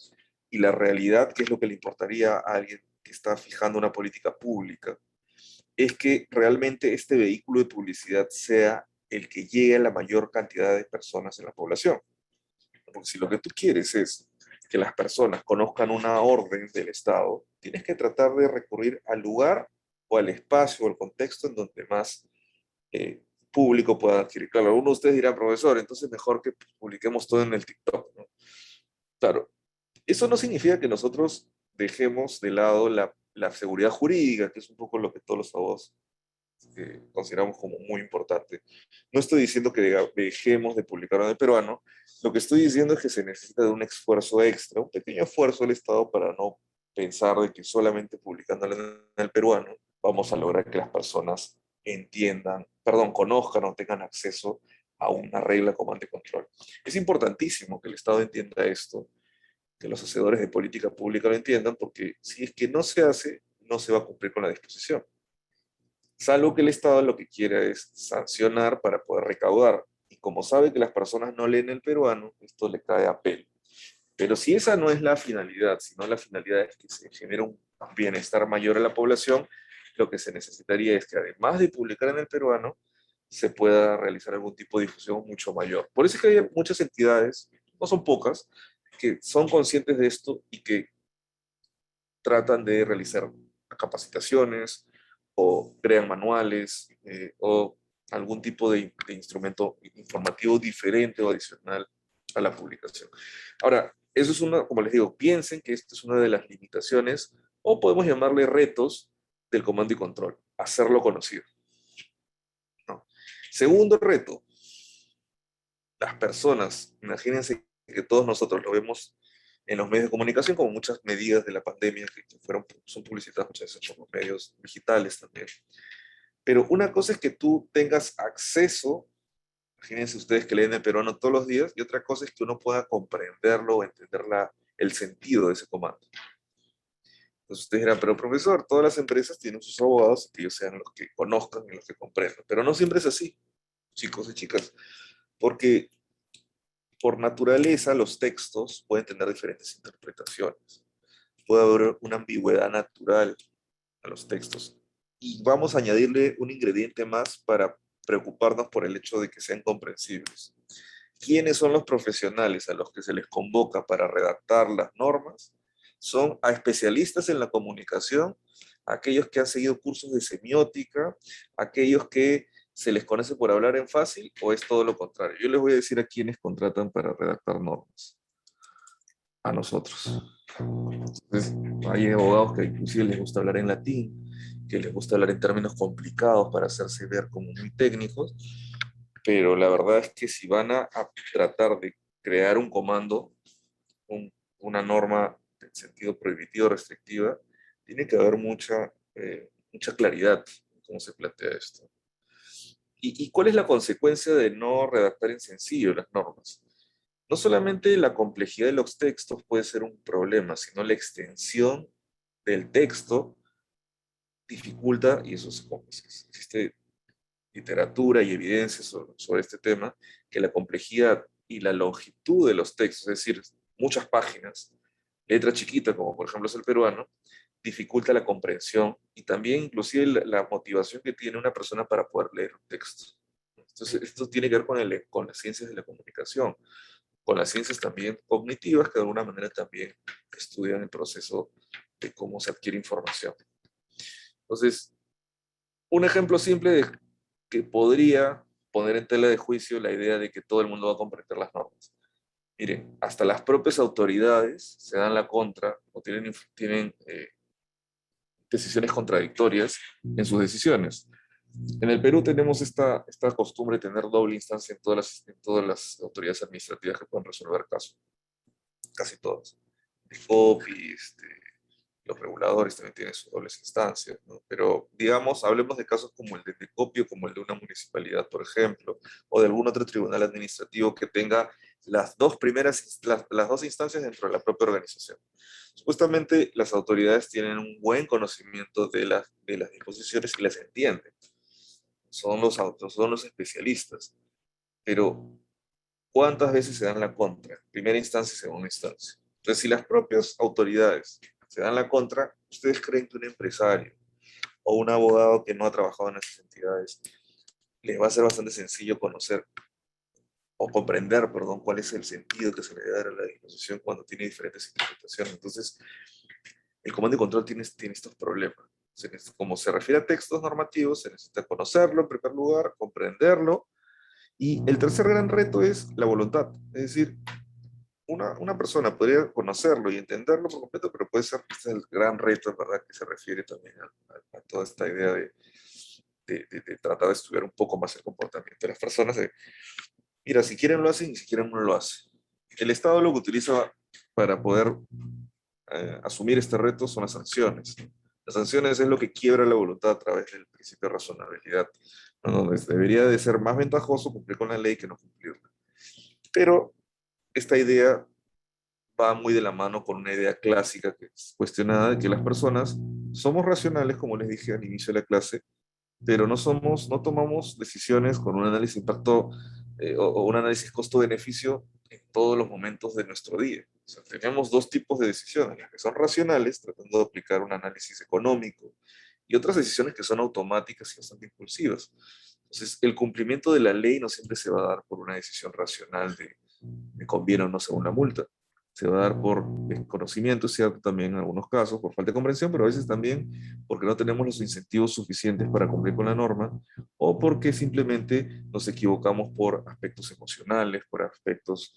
y la realidad, que es lo que le importaría a alguien que está fijando una política pública, es que realmente este vehículo de publicidad sea el que llegue a la mayor cantidad de personas en la población. Porque si lo que tú quieres es que las personas conozcan una orden del Estado, tienes que tratar de recurrir al lugar o al espacio o al contexto en donde más público pueda adquirir. Claro, algunos de ustedes dirán, profesor, entonces mejor que publiquemos todo en el TikTok, ¿no? Claro, eso no significa que nosotros dejemos de lado la seguridad jurídica, que es un poco lo que todos los abogados consideramos como muy importante. No estoy diciendo que dejemos de publicar en el peruano, lo que estoy diciendo es que se necesita de un esfuerzo extra, un pequeño esfuerzo del Estado para no pensar de que solamente publicándolo en el peruano vamos a lograr que las personas entiendan, perdón, conozcan o tengan acceso a una regla como control. Es importantísimo que el Estado entienda esto, que los hacedores de política pública lo entiendan, porque si es que no se hace, no se va a cumplir con la disposición. Salvo que el Estado lo que quiera es sancionar para poder recaudar. Y como sabe que las personas no leen el peruano, esto le cae a pelo. Pero si esa no es la finalidad, sino la finalidad es que se genere un bienestar mayor a la población, lo que se necesitaría es que además de publicar en el peruano, se pueda realizar algún tipo de difusión mucho mayor. Por eso es que hay muchas entidades, no son pocas, que son conscientes de esto y que tratan de realizar capacitaciones o crean manuales o algún tipo de instrumento informativo diferente o adicional a la publicación. Ahora, eso es una, como les digo, piensen que esto es una de las limitaciones, o podemos llamarle retos del comando y control, hacerlo conocido, ¿no? Segundo reto, las personas, imagínense que todos nosotros lo vemos en los medios de comunicación como muchas medidas de la pandemia que son publicitadas muchas veces por los medios digitales también. Pero una cosa es que tú tengas acceso, imagínense ustedes que leen el peruano todos los días, y otra cosa es que uno pueda comprenderlo o entender el sentido de ese comando. Entonces ustedes dirán, pero profesor, todas las empresas tienen sus abogados, que ellos sean los que conozcan y los que comprendan. Pero no siempre es así, chicos y chicas, porque por naturaleza los textos pueden tener diferentes interpretaciones. Puede haber una ambigüedad natural a los textos. Y vamos a añadirle un ingrediente más para preocuparnos por el hecho de que sean comprensibles. ¿Quiénes son los profesionales a los que se les convoca para redactar las normas? Son a especialistas en la comunicación, aquellos que han seguido cursos de semiótica, aquellos que se les conoce por hablar en fácil, o es todo lo contrario. Yo les voy a decir a quiénes contratan para redactar normas. A nosotros. Entonces, hay abogados que inclusive les gusta hablar en latín, que les gusta hablar en términos complicados para hacerse ver como muy técnicos, pero la verdad es que si van a tratar de crear un comando, una norma en sentido prohibitivo, restrictiva, tiene que haber mucha claridad en cómo se plantea esto. ¿Y cuál es la consecuencia de no redactar en sencillo las normas? No solamente la complejidad de los textos puede ser un problema, sino la extensión del texto dificulta, y eso existe literatura y evidencia sobre este tema, que la complejidad y la longitud de los textos, es decir, muchas páginas, letra chiquita, como por ejemplo es el peruano, dificulta la comprensión y también inclusive la motivación que tiene una persona para poder leer un texto. Entonces, esto tiene que ver con las ciencias de la comunicación, con las ciencias también cognitivas, que de alguna manera también estudian el proceso de cómo se adquiere información. Entonces, un ejemplo simple de que podría poner en tela de juicio la idea de que todo el mundo va a comprender las normas. Miren, hasta las propias autoridades se dan la contra o tienen decisiones contradictorias en sus decisiones. En el Perú tenemos esta costumbre de tener doble instancia en todas las autoridades administrativas que pueden resolver casos, casi todas. El COPI, los reguladores también tienen sus dobles instancias, ¿no? Pero digamos, hablemos de casos como el de Decopio, como el de una municipalidad, por ejemplo, o de algún otro tribunal administrativo que tenga las dos instancias dentro de la propia organización. Supuestamente las autoridades tienen un buen conocimiento de las disposiciones y las entienden. Son los especialistas, pero ¿cuántas veces se dan la contra? Primera instancia y segunda instancia. Entonces, si las propias autoridades se dan la contra, ¿ustedes creen que un empresario o un abogado que no ha trabajado en esas entidades les va a ser bastante sencillo conocer o comprender, perdón, cuál es el sentido que se le debe dar a la disposición cuando tiene diferentes interpretaciones? Entonces, el comando y control tiene estos problemas. Como se refiere a textos normativos, se necesita conocerlo en primer lugar, comprenderlo, y el tercer gran reto es la voluntad. Es decir, una persona podría conocerlo y entenderlo por completo, pero puede ser, este es el gran reto, en verdad, que se refiere también a toda esta idea de tratar de estudiar un poco más el comportamiento de las personas. Mira, si quieren lo hacen y si quieren no lo hacen. El Estado lo que utiliza para poder asumir este reto son las sanciones. Las sanciones es lo que quiebra la voluntad a través del principio de razonabilidad, ¿no? Donde debería de ser más ventajoso cumplir con la ley que no cumplirla. Pero esta idea va muy de la mano con una idea clásica que es cuestionada de que las personas somos racionales, como les dije al inicio de la clase, pero no tomamos decisiones con un análisis de impacto o un análisis costo-beneficio en todos los momentos de nuestro día. O sea, tenemos dos tipos de decisiones, las que son racionales, tratando de aplicar un análisis económico, y otras decisiones que son automáticas y bastante impulsivas. Entonces, el cumplimiento de la ley no siempre se va a dar por una decisión racional de me conviene o no según la multa. Se va a dar por desconocimiento, es cierto, también en algunos casos, por falta de comprensión, pero a veces también porque no tenemos los incentivos suficientes para cumplir con la norma o porque simplemente nos equivocamos por aspectos emocionales, por aspectos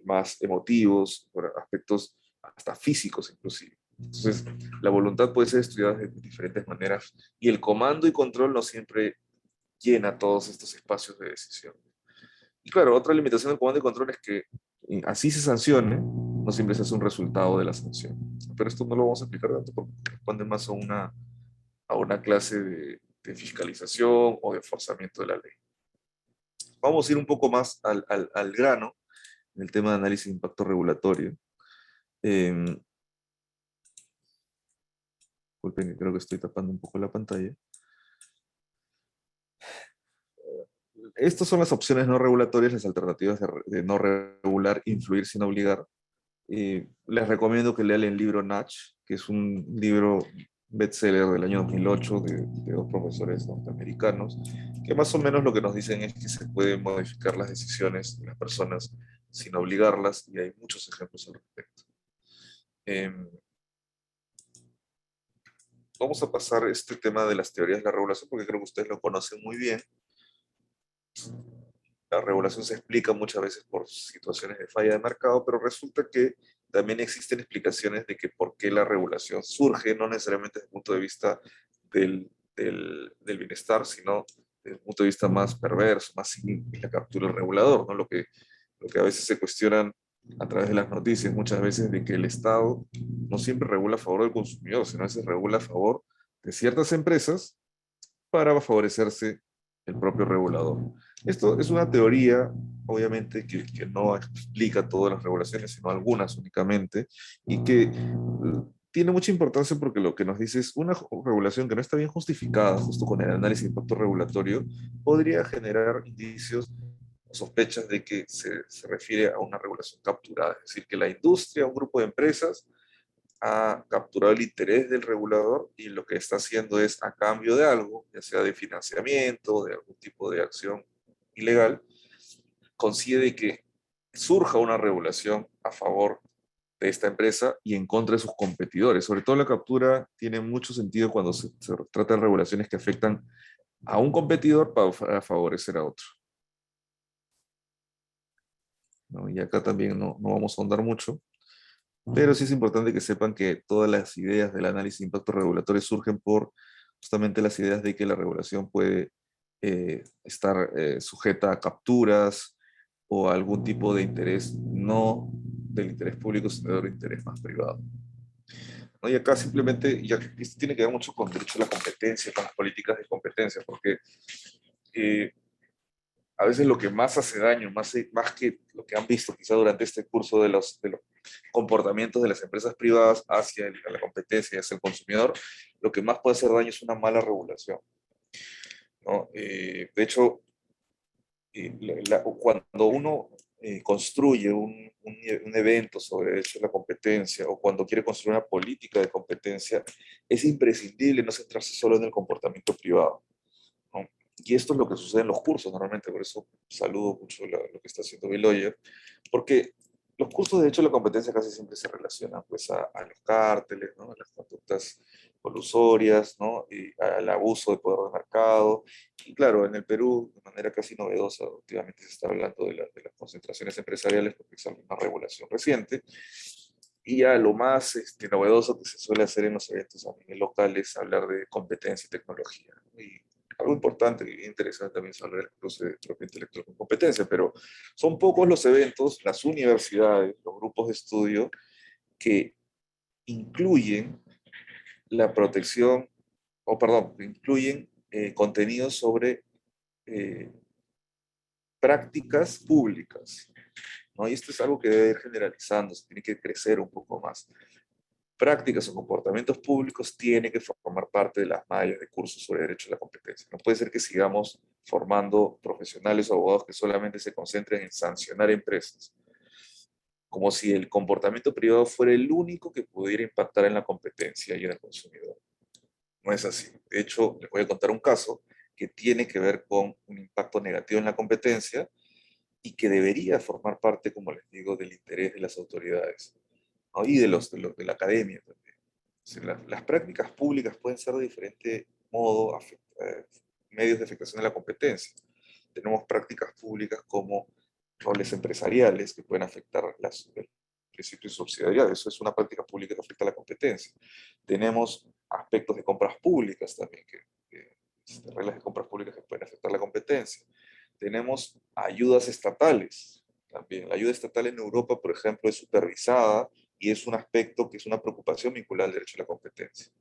más emotivos, por aspectos hasta físicos inclusive. Entonces, la voluntad puede ser estudiada de diferentes maneras y el comando y control no siempre llena todos estos espacios de decisión. Y claro, otra limitación del comando y control es que así se sancione, no siempre se hace un resultado de la sanción. Pero esto no lo vamos a explicar tanto porque corresponde más a una clase de fiscalización o de forzamiento de la ley. Vamos a ir un poco más al grano en el tema de análisis de impacto regulatorio. Disculpen, creo que estoy tapando un poco la pantalla. Estas son las opciones no regulatorias, las alternativas de no regular, influir sin obligar. Les recomiendo que lean el libro Natch, que es un libro bestseller del año 2008 de dos profesores norteamericanos, que más o menos lo que nos dicen es que se pueden modificar las decisiones de las personas sin obligarlas, y hay muchos ejemplos al respecto. Vamos a pasar este tema de las teorías de la regulación, porque creo que ustedes lo conocen muy bien. La regulación se explica muchas veces por situaciones de falla de mercado, pero resulta que también existen explicaciones de que por qué la regulación surge, no necesariamente desde el punto de vista del bienestar, sino desde el punto de vista más perverso, más cínico, la captura del regulador, ¿no? Lo que a veces se cuestionan a través de las noticias, muchas veces, de que el Estado no siempre regula a favor del consumidor, sino a veces regula a favor de ciertas empresas para favorecerse el propio regulador. Esto es una teoría, obviamente, que no explica todas las regulaciones, sino algunas únicamente, y que tiene mucha importancia porque lo que nos dice es una regulación que no está bien justificada, justo con el análisis de impacto regulatorio, podría generar indicios o sospechas de que se refiere a una regulación capturada, es decir, que la industria, un grupo de empresas, ha capturado el interés del regulador y lo que está haciendo es, a cambio de algo, ya sea de financiamiento, de algún tipo de acción ilegal, consigue que surja una regulación a favor de esta empresa y en contra de sus competidores. Sobre todo la captura tiene mucho sentido cuando se trata de regulaciones que afectan a un competidor para favorecer a otro, ¿no? Y acá también no vamos a ahondar mucho. Pero sí es importante que sepan que todas las ideas del análisis de impacto regulatorio surgen por justamente las ideas de que la regulación puede estar sujeta a capturas o a algún tipo de interés, no del interés público, sino del interés más privado, ¿no? Y acá simplemente, ya que esto tiene que ver mucho con derecho a la competencia, con las políticas de competencia, porque eh, a veces lo que más hace daño, más que lo que han visto quizá durante este curso de los comportamientos de las empresas privadas hacia la competencia y hacia el consumidor, lo que más puede hacer daño es una mala regulación, ¿no? De hecho, cuando uno construye un evento sobre derecho a la competencia o cuando quiere construir una política de competencia, es imprescindible no centrarse solo en el comportamiento privado, ¿no? Y esto es lo que sucede en los cursos normalmente, por eso saludo mucho lo que está haciendo Bill, porque los cursos de derecho a la competencia casi siempre se relacionan pues, a los cárteles, ¿no? A las conductas colusorias, ¿no? Y al abuso de poder de mercado. Y claro, en el Perú, de manera casi novedosa, últimamente se está hablando de las concentraciones empresariales porque es una regulación reciente. Y ya lo más novedoso que se suele hacer en los eventos a nivel local es hablar de competencia y tecnología, ¿no? Y algo importante y interesante también es hablar del cruce de propiedad intelectual con competencia, pero son pocos los eventos, las universidades, los grupos de estudio que incluyen la protección, o perdón, que incluyen contenidos sobre eh, prácticas públicas, ¿no? Y esto es algo que debe ir generalizando, se tiene que crecer un poco más. Prácticas o comportamientos públicos tiene que formar parte de las mallas de cursos sobre derecho a la competencia. No puede ser que sigamos formando profesionales o abogados que solamente se concentren en sancionar empresas, como si el comportamiento privado fuera el único que pudiera impactar en la competencia y en el consumidor. No es así. De hecho, les voy a contar un caso que tiene que ver con un impacto negativo en la competencia y que debería formar parte, como les digo, del interés de las autoridades, ¿no? Y de la academia también. O sea, las prácticas públicas pueden ser de diferente modo medios de afectación de la competencia. Tenemos prácticas públicas como roles empresariales que pueden afectar el principio de subsidiariedad. Eso es una práctica pública que afecta a la competencia. Tenemos aspectos de compras públicas también, reglas de compras públicas que pueden afectar la competencia. Tenemos ayudas estatales también. La ayuda estatal en Europa, por ejemplo, es supervisada y es un aspecto que es una preocupación vinculada al derecho a la competencia.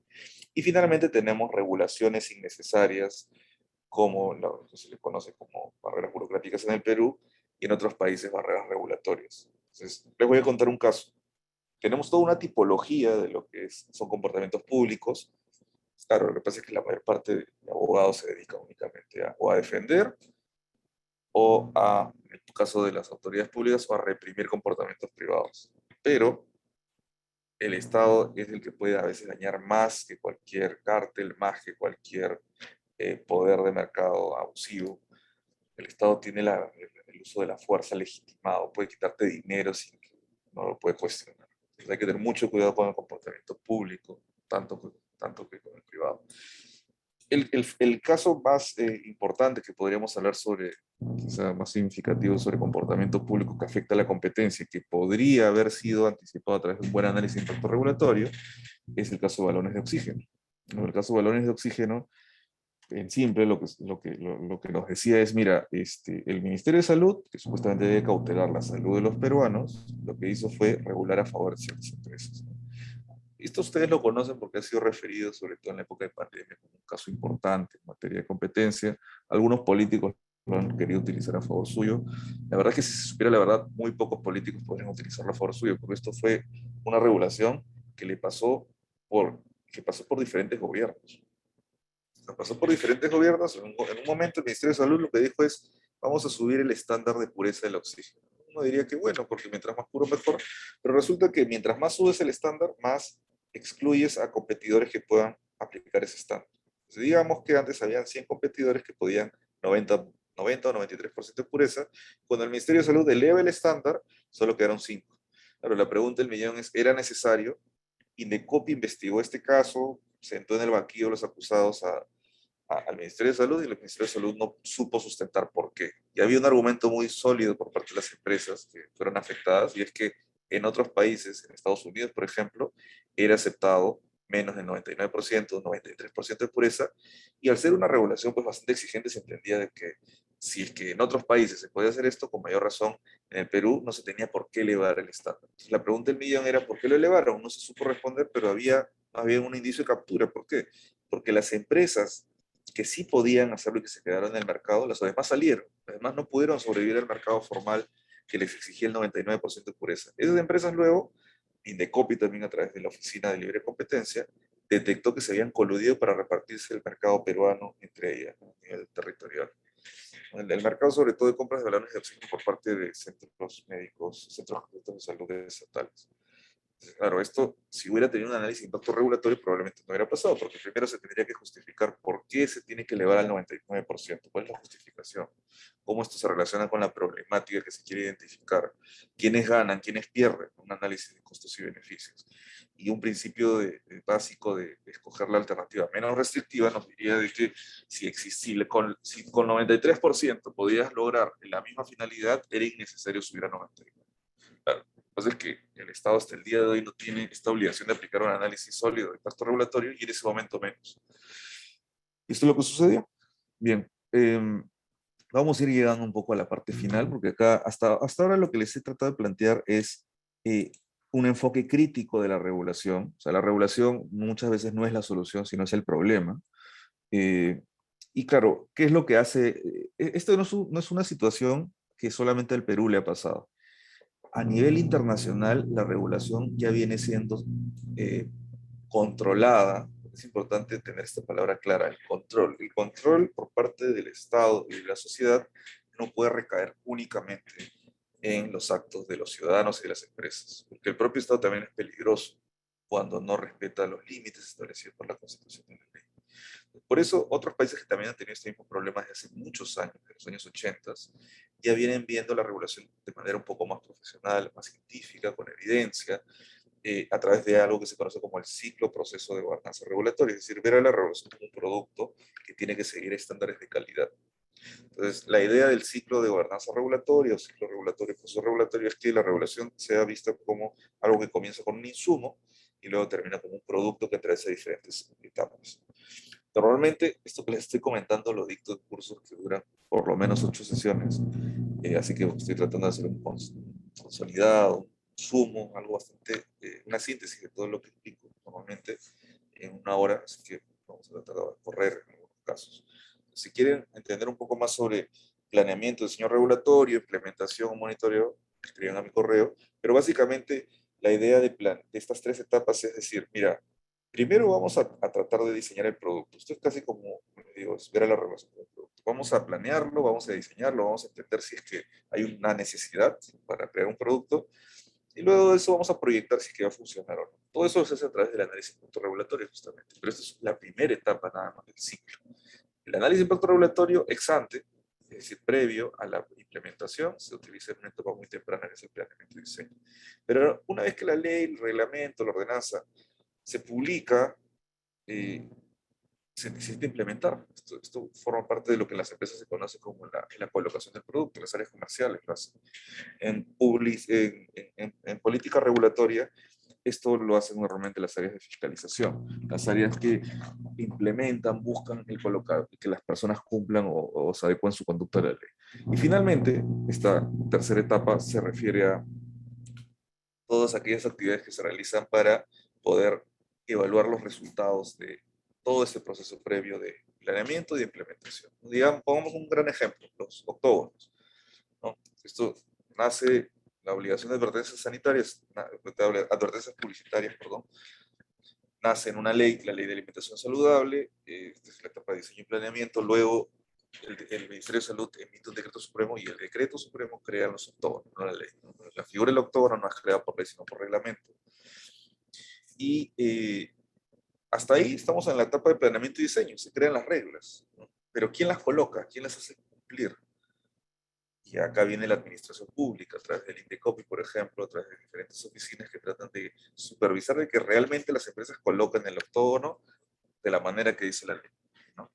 Y finalmente tenemos regulaciones innecesarias, como lo que se le conoce como barreras burocráticas en el Perú y en otros países barreras regulatorias. Entonces, les voy a contar un caso. Tenemos toda una tipología de lo que son comportamientos públicos. Claro, lo que pasa es que la mayor parte de abogados se dedica únicamente a defender o en el caso de las autoridades públicas, o a reprimir comportamientos privados. Pero el Estado es el que puede a veces dañar más que cualquier cártel, más que cualquier poder de mercado abusivo. El Estado tiene el uso de la fuerza legitimado, puede quitarte dinero sin que no lo puede cuestionar. Entonces hay que tener mucho cuidado con el comportamiento público, tanto que con el privado. El caso más importante que podríamos hablar sobre, quizá más significativo, sobre comportamiento público que afecta a la competencia, que podría haber sido anticipado a través de un buen análisis de impacto regulatorio, es el caso de balones de oxígeno. En el caso de balones de oxígeno, en simple, lo que nos decía es, mira, el Ministerio de Salud, que supuestamente debe cautelar la salud de los peruanos, lo que hizo fue regular a favor de ciertas empresas, ¿no? Esto ustedes lo conocen porque ha sido referido, sobre todo en la época de pandemia, como un caso importante en materia de competencia. Algunos políticos lo han querido utilizar a favor suyo. La verdad es que si se supiera la verdad, muy pocos políticos podrían utilizarlo a favor suyo, porque esto fue una regulación que que pasó por diferentes gobiernos. Pasó por diferentes gobiernos. En un momento el Ministerio de Salud lo que dijo es, vamos a subir el estándar de pureza del oxígeno. Uno diría que bueno, porque mientras más puro mejor, pero resulta que mientras más subes el estándar, más excluyes a competidores que puedan aplicar ese estándar. Entonces, digamos que antes habían 100 competidores que podían 90 o 93% de pureza. Cuando el Ministerio de Salud eleva el estándar, solo quedaron 5. Claro, la pregunta del millón es, ¿era necesario? Indecopi investigó este caso, sentó en el banquillo los acusados al Ministerio de Salud, y el Ministerio de Salud no supo sustentar por qué. Y había un argumento muy sólido por parte de las empresas que fueron afectadas, y es que en otros países, en Estados Unidos, por ejemplo, era aceptado menos del 99%, 93% de pureza, y al ser una regulación pues, bastante exigente, se entendía de que si es que en otros países se podía hacer esto, con mayor razón, en el Perú no se tenía por qué elevar el estándar. Entonces, la pregunta del millón era ¿por qué lo elevaron? No se supo responder, pero había un indicio de captura. ¿Por qué? Porque las empresas que sí podían hacerlo y que se quedaron en el mercado, las demás salieron. Las demás no pudieron sobrevivir al mercado formal que les exigía el 99% de pureza. Esas empresas luego, Indecopi también a través de la Oficina de Libre Competencia, detectó que se habían coludido para repartirse el mercado peruano entre ellas, ¿no? A nivel territorial. El mercado sobre todo de compras de balones de oxígeno por parte de centros médicos, centros de salud estatales. Claro, esto, si hubiera tenido un análisis de impacto regulatorio, probablemente no hubiera pasado, porque primero se tendría que justificar por qué se tiene que elevar al 99%, cuál es la justificación, cómo esto se relaciona con la problemática que se quiere identificar, quiénes ganan, quiénes pierden, un análisis de costos y beneficios. Y un principio básico de escoger la alternativa menos restrictiva nos diría de que si con 93% podías lograr la misma finalidad, era innecesario subir a 99%. Claro. Lo que pasa es que el Estado hasta el día de hoy no tiene esta obligación de aplicar un análisis sólido de impacto regulatorio, y en ese momento menos. ¿Y esto es lo que sucedió? Bien, vamos a ir llegando un poco a la parte final, porque acá hasta ahora lo que les he tratado de plantear es eh, un enfoque crítico de la regulación. O sea, la regulación muchas veces no es la solución, sino es el problema. Eh, y claro, ¿qué es lo que hace? Esto no es una situación que solamente al Perú le ha pasado. A nivel internacional, la regulación ya viene siendo eh, controlada. Es importante tener esta palabra clara, el control. El control por parte del Estado y de la sociedad no puede recaer únicamente en los actos de los ciudadanos y de las empresas, porque el propio Estado también es peligroso cuando no respeta los límites establecidos por la Constitución de la ley. Por eso, otros países que también han tenido este mismo problema desde hace muchos años, de los años 80, ya vienen viendo la regulación de manera un poco más profesional, más científica, con evidencia, a través de algo que se conoce como el ciclo proceso de gobernanza regulatoria, es decir, ver a la regulación como un producto que tiene que seguir estándares de calidad. Entonces, la idea del ciclo de gobernanza regulatoria o ciclo regulatorio y proceso regulatorio es que la regulación sea vista como algo que comienza con un insumo y luego termina como un producto que atraviesa diferentes etapas. Normalmente, esto que les estoy comentando lo dicto en cursos que duran por lo menos 8 sesiones, así que estoy tratando de hacer un consolidado, un sumo, algo bastante, una síntesis de todo lo que explico normalmente en una hora, así que vamos a tratar de correr en algunos casos. Si quieren entender un poco más sobre planeamiento, diseño regulatorio, implementación, monitoreo, escriban a mi correo, pero básicamente la idea de estas 3 etapas es decir, mira, primero vamos a tratar de diseñar el producto. Esto es casi como, digo, es ver a la relación con el producto. Vamos a planearlo, vamos a diseñarlo, vamos a entender si es que hay una necesidad para crear un producto, y luego de eso vamos a proyectar si es que va a funcionar o no. Todo eso se hace a través del análisis de impacto regulatorio, justamente. Pero esta es la primera etapa nada más del ciclo. El análisis de impacto regulatorio ex ante, es decir, previo a la implementación, se utiliza en una etapa muy temprana, que es el planeamiento y diseño. Pero una vez que la ley, el reglamento, la ordenanza se publica, se necesita implementar. Esto forma parte de lo que en las empresas se conoce como la colocación del producto, las áreas comerciales lo hacen. En política regulatoria, esto lo hacen normalmente las áreas de fiscalización, las áreas que implementan, buscan el colocar, que las personas cumplan o se adecuen su conducta a la ley. Y finalmente, esta tercera etapa se refiere a todas aquellas actividades que se realizan para poder evaluar los resultados de todo este proceso previo de planeamiento y de implementación. Digamos, pongamos un gran ejemplo, los octógonos, ¿no? Esto nace, la obligación de advertencias sanitarias, advertencias publicitarias, perdón, nace en una ley, la ley de alimentación saludable, esta es la etapa de diseño y planeamiento, luego el Ministerio de Salud emite un decreto supremo y el decreto supremo crea los octógonos, no la ley. La figura del octógono no es creada por ley, sino por reglamento. Y hasta ahí estamos en la etapa de planeamiento y diseño, se crean las reglas, ¿no? Pero ¿quién las coloca? ¿Quién las hace cumplir? Y acá viene la administración pública, a través del INDECOPI, por ejemplo, a través de diferentes oficinas que tratan de supervisar de que realmente las empresas coloquen el octógono de la manera que dice la ley, ¿no?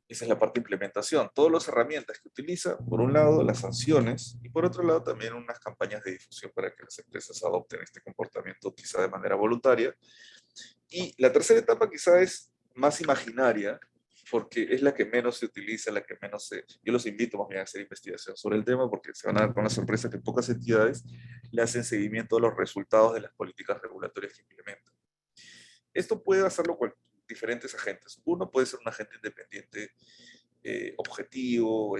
Esa es la parte de implementación. Todas las herramientas que utiliza, por un lado, las sanciones, y por otro lado, también unas campañas de difusión para que las empresas adopten este comportamiento, quizá de manera voluntaria. Y la tercera etapa quizá es más imaginaria, porque es la que menos se utiliza, la que menos se... Yo los invito más bien a hacer investigación sobre el tema, porque se van a dar con la sorpresa que pocas entidades le hacen seguimiento a los resultados de las políticas regulatorias que implementan. Esto puede hacerlo con diferentes agentes. Uno puede ser un agente independiente objetivo,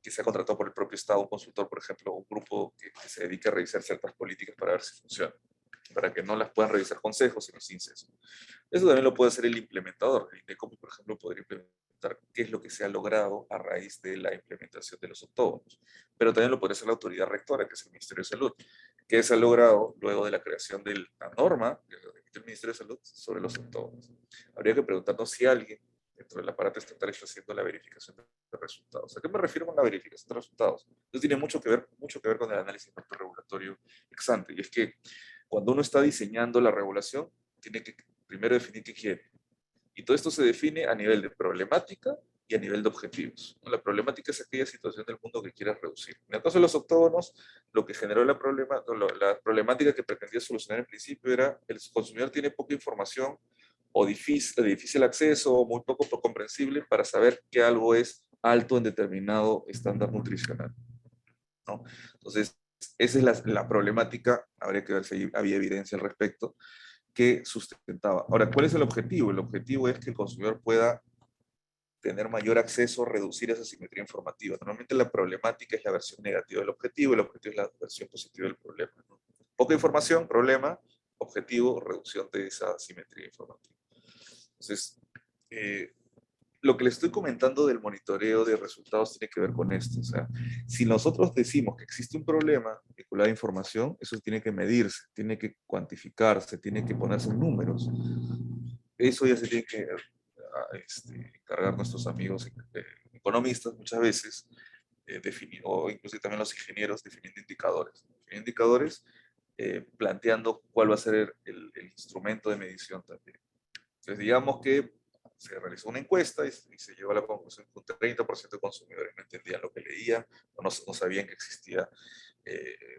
que sea contratado por el propio Estado, un consultor, por ejemplo, un grupo que se dedique a revisar ciertas políticas para ver si funcionan, para que no las puedan revisar consejos, sino sin sesgo. Eso también lo puede hacer el implementador. El INDECOPI, por ejemplo, podría implementar qué es lo que se ha logrado a raíz de la implementación de los octógonos. Pero también lo puede hacer la autoridad rectora, que es el Ministerio de Salud, que se ha logrado luego de la creación de la norma del Ministerio de Salud sobre los octógonos. Habría que preguntarnos si alguien dentro del aparato estatal está haciendo la verificación de resultados. ¿A qué me refiero con la verificación de resultados? Esto tiene mucho que ver con el análisis de impacto regulatorio ex ante, y es que cuando uno está diseñando la regulación, tiene que primero definir qué quiere. Y todo esto se define a nivel de problemática y a nivel de objetivos. La problemática es aquella situación del mundo que quieras reducir. En el caso de los octógonos, lo que generó la problemática que pretendía solucionar en principio era el consumidor tiene poca información o de difícil acceso o muy poco comprensible para saber que algo es alto en determinado estándar nutricional, ¿no? Entonces, esa es la problemática, habría que ver si había evidencia al respecto, que sustentaba. Ahora, ¿cuál es el objetivo? El objetivo es que el consumidor pueda tener mayor acceso, reducir esa asimetría informativa. Normalmente la problemática es la versión negativa del objetivo, el objetivo es la versión positiva del problema, ¿no? Poca información, problema, objetivo, reducción de esa asimetría informativa. Entonces, lo que le estoy comentando del monitoreo de resultados tiene que ver con esto. O sea, si nosotros decimos que existe un problema vinculado a información, eso tiene que medirse, tiene que cuantificarse, tiene que ponerse en números. Eso ya se tiene que encargar nuestros amigos economistas muchas veces, o incluso también los ingenieros definiendo indicadores. Indicadores planteando cuál va a ser el instrumento de medición también. Entonces, digamos que se realizó una encuesta y se llegó a la conclusión que un 30% de consumidores no entendían lo que leían o no sabían que existía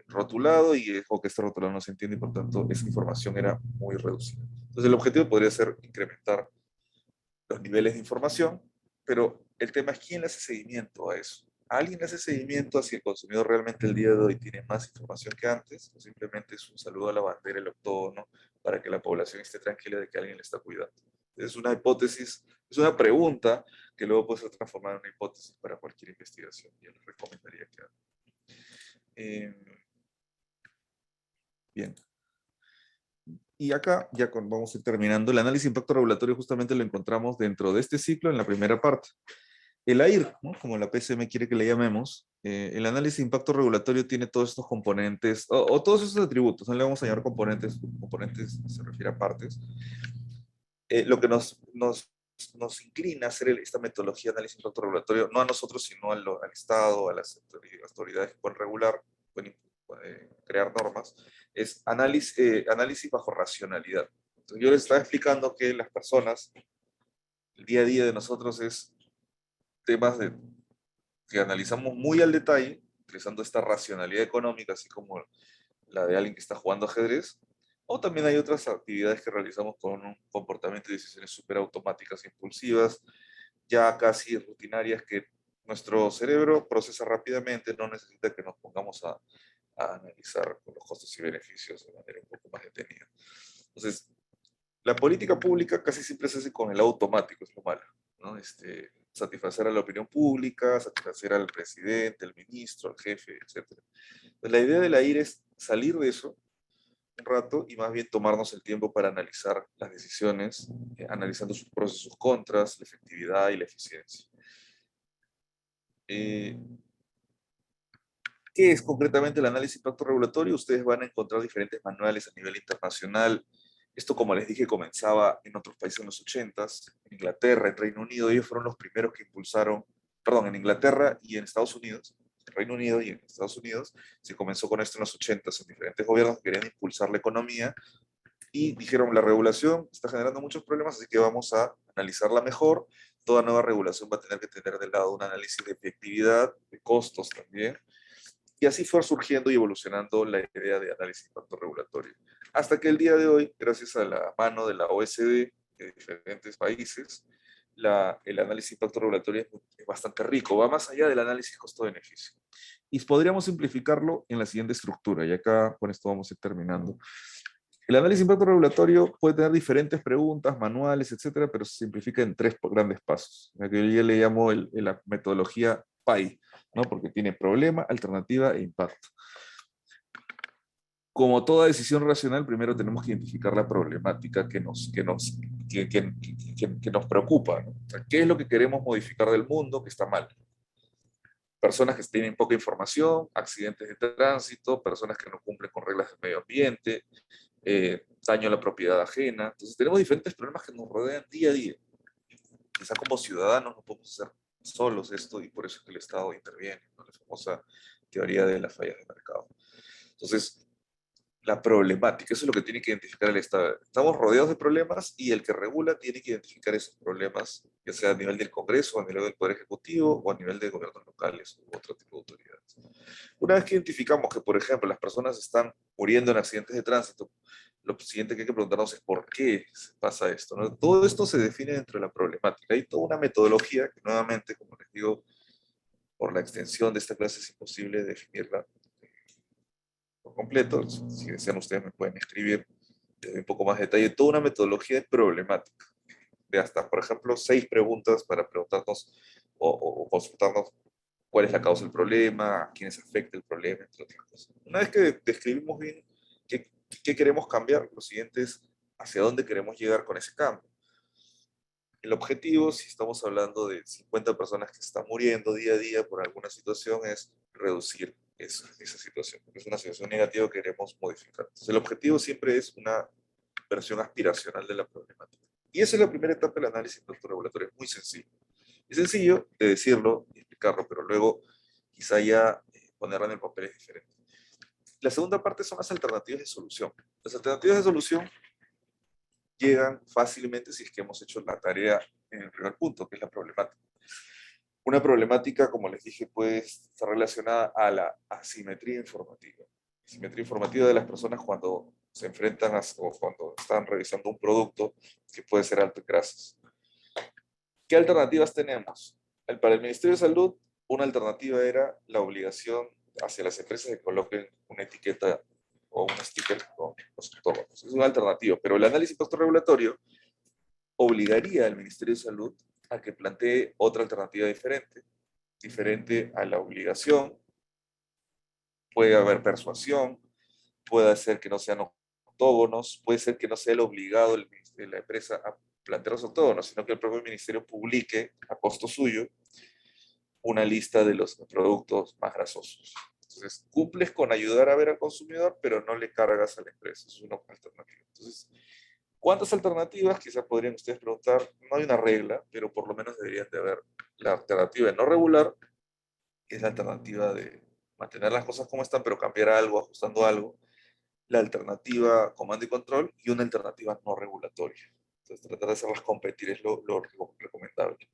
rotulado o que este rotulado no se entiende y por tanto esa información era muy reducida. Entonces el objetivo podría ser incrementar los niveles de información, pero el tema es quién le hace seguimiento a eso. ¿Alguien le hace seguimiento a si el consumidor realmente el día de hoy tiene más información que antes? ¿O simplemente es un saludo a la bandera, el octógono, para que la población esté tranquila de que alguien le está cuidando? Es una hipótesis, es una pregunta que luego puede ser transformada en una hipótesis para cualquier investigación. Yo les recomendaría que hagan. Bien. Y acá, vamos a ir terminando, el análisis de impacto regulatorio justamente lo encontramos dentro de este ciclo en la primera parte. El AIR, ¿no? Como la PCM quiere que le llamemos, el análisis de impacto regulatorio tiene todos estos componentes, o todos esos atributos, no le vamos a llamar componentes se refiere a partes. Lo que nos inclina a hacer esta metodología de análisis de impacto regulatorio, no a nosotros, sino al Estado, a las autoridades que pueden regular, pueden crear normas, es análisis bajo racionalidad. Entonces, yo les estaba explicando que las personas, el día a día de nosotros es temas que analizamos muy al detalle, utilizando esta racionalidad económica, así como la de alguien que está jugando ajedrez, o también hay otras actividades que realizamos con un comportamiento y decisiones súper automáticas e impulsivas, ya casi rutinarias que nuestro cerebro procesa rápidamente, no necesita que nos pongamos a analizar con los costos y beneficios de manera un poco más detenida. Entonces, la política pública casi siempre se hace con el automático, es lo malo, ¿no? Satisfacer a la opinión pública, satisfacer al presidente, al ministro, al jefe, etc. Pues la idea de la IR es salir de eso un rato y más bien tomarnos el tiempo para analizar las decisiones, analizando sus pros y sus contras, la efectividad y la eficiencia. ¿Qué es concretamente el análisis de impacto regulatorio? Ustedes van a encontrar diferentes manuales a nivel internacional. Esto, como les dije, comenzaba en otros países en los 80s, en Inglaterra, en Reino Unido. Ellos fueron los primeros que impulsaron, perdón, en Inglaterra y en Estados Unidos, en Reino Unido y en Estados Unidos, se comenzó con esto en los 80s, en diferentes gobiernos que querían impulsar la economía y dijeron, la regulación está generando muchos problemas, así que vamos a analizarla mejor. Toda nueva regulación va a tener que tener del lado un análisis de efectividad, de costos también, y así fue surgiendo y evolucionando la idea de análisis de impacto regulatorio. Hasta que el día de hoy, gracias a la mano de la OECD de diferentes países, el análisis de impacto regulatorio es bastante rico, va más allá del análisis costo-beneficio. Y podríamos simplificarlo en la siguiente estructura, y acá con esto vamos a ir terminando. El análisis de impacto regulatorio puede tener diferentes preguntas, manuales, etcétera, pero se simplifica en tres grandes pasos, la que yo ya le llamo la metodología PAI, ¿no? Porque tiene problema, alternativa e impacto. Como toda decisión racional, primero tenemos que identificar la problemática que nos preocupa, ¿no? O sea, ¿qué es lo que queremos modificar del mundo que está mal? Personas que tienen poca información, accidentes de tránsito, personas que no cumplen con reglas del medio ambiente, daño a la propiedad ajena. Entonces tenemos diferentes problemas que nos rodean día a día. Quizá como ciudadanos no podemos hacer solos esto y por eso es que el Estado interviene, ¿no? La famosa teoría de las fallas de mercado. Entonces, la problemática, eso es lo que tiene que identificar el Estado. Estamos rodeados de problemas y el que regula tiene que identificar esos problemas, ya sea a nivel del Congreso, a nivel del Poder Ejecutivo o a nivel de gobiernos locales u otro tipo de autoridades. Una vez que identificamos que, por ejemplo, las personas están muriendo en accidentes de tránsito, lo siguiente que hay que preguntarnos es por qué pasa esto, ¿no? Todo esto se define dentro de la problemática. Hay toda una metodología que nuevamente, como les digo, por la extensión de esta clase es imposible definirla por completo. Si desean ustedes me pueden escribir un poco más de detalle. Toda una metodología de problemática. De hasta, por ejemplo, 6 preguntas para preguntarnos o consultarnos cuál es la causa del problema, a quiénes afecta el problema, entre otras cosas. Una vez que describimos bien qué queremos cambiar, lo siguiente es hacia dónde queremos llegar con ese cambio. El objetivo, si estamos hablando de 50 personas que están muriendo día a día por alguna situación, es reducir esa situación, porque es una situación negativa que queremos modificar. Entonces, el objetivo siempre es una versión aspiracional de la problemática. Y esa es la primera etapa del análisis de impacto regulatorio, es muy sencillo. Es sencillo de decirlo y explicarlo, pero luego quizá ya ponerlo en el papel es diferente. La segunda parte son las alternativas de solución. Las alternativas de solución llegan fácilmente si es que hemos hecho la tarea en el primer punto, que es la problemática. Una problemática, como les dije, puede estar relacionada a la asimetría informativa. Asimetría informativa de las personas cuando se enfrentan o cuando están revisando un producto que puede ser alto en grasas. ¿Qué alternativas tenemos? Para el Ministerio de Salud, una alternativa era la obligación hacia las empresas de que coloquen una etiqueta o un sticker con los octógonos. Es una alternativa, pero el análisis de impacto regulatorio obligaría al Ministerio de Salud a que plantee otra alternativa diferente a la obligación. Puede haber persuasión, puede ser que no sean octógonos, puede ser que no sea el obligado de la empresa a plantear los octógonos, sino que el propio ministerio publique a costo suyo una lista de los productos más grasosos. Entonces, cumples con ayudar a ver al consumidor, pero no le cargas a la empresa. Es una alternativa. Entonces, ¿cuántas alternativas? Quizás podrían ustedes preguntar. No hay una regla, pero por lo menos deberían de haber la alternativa de no regular, que es la alternativa de mantener las cosas como están, pero cambiar algo, ajustando algo. La alternativa comando y control y una alternativa no regulatoria. Entonces, tratar de hacerlas competir es lo recomendable.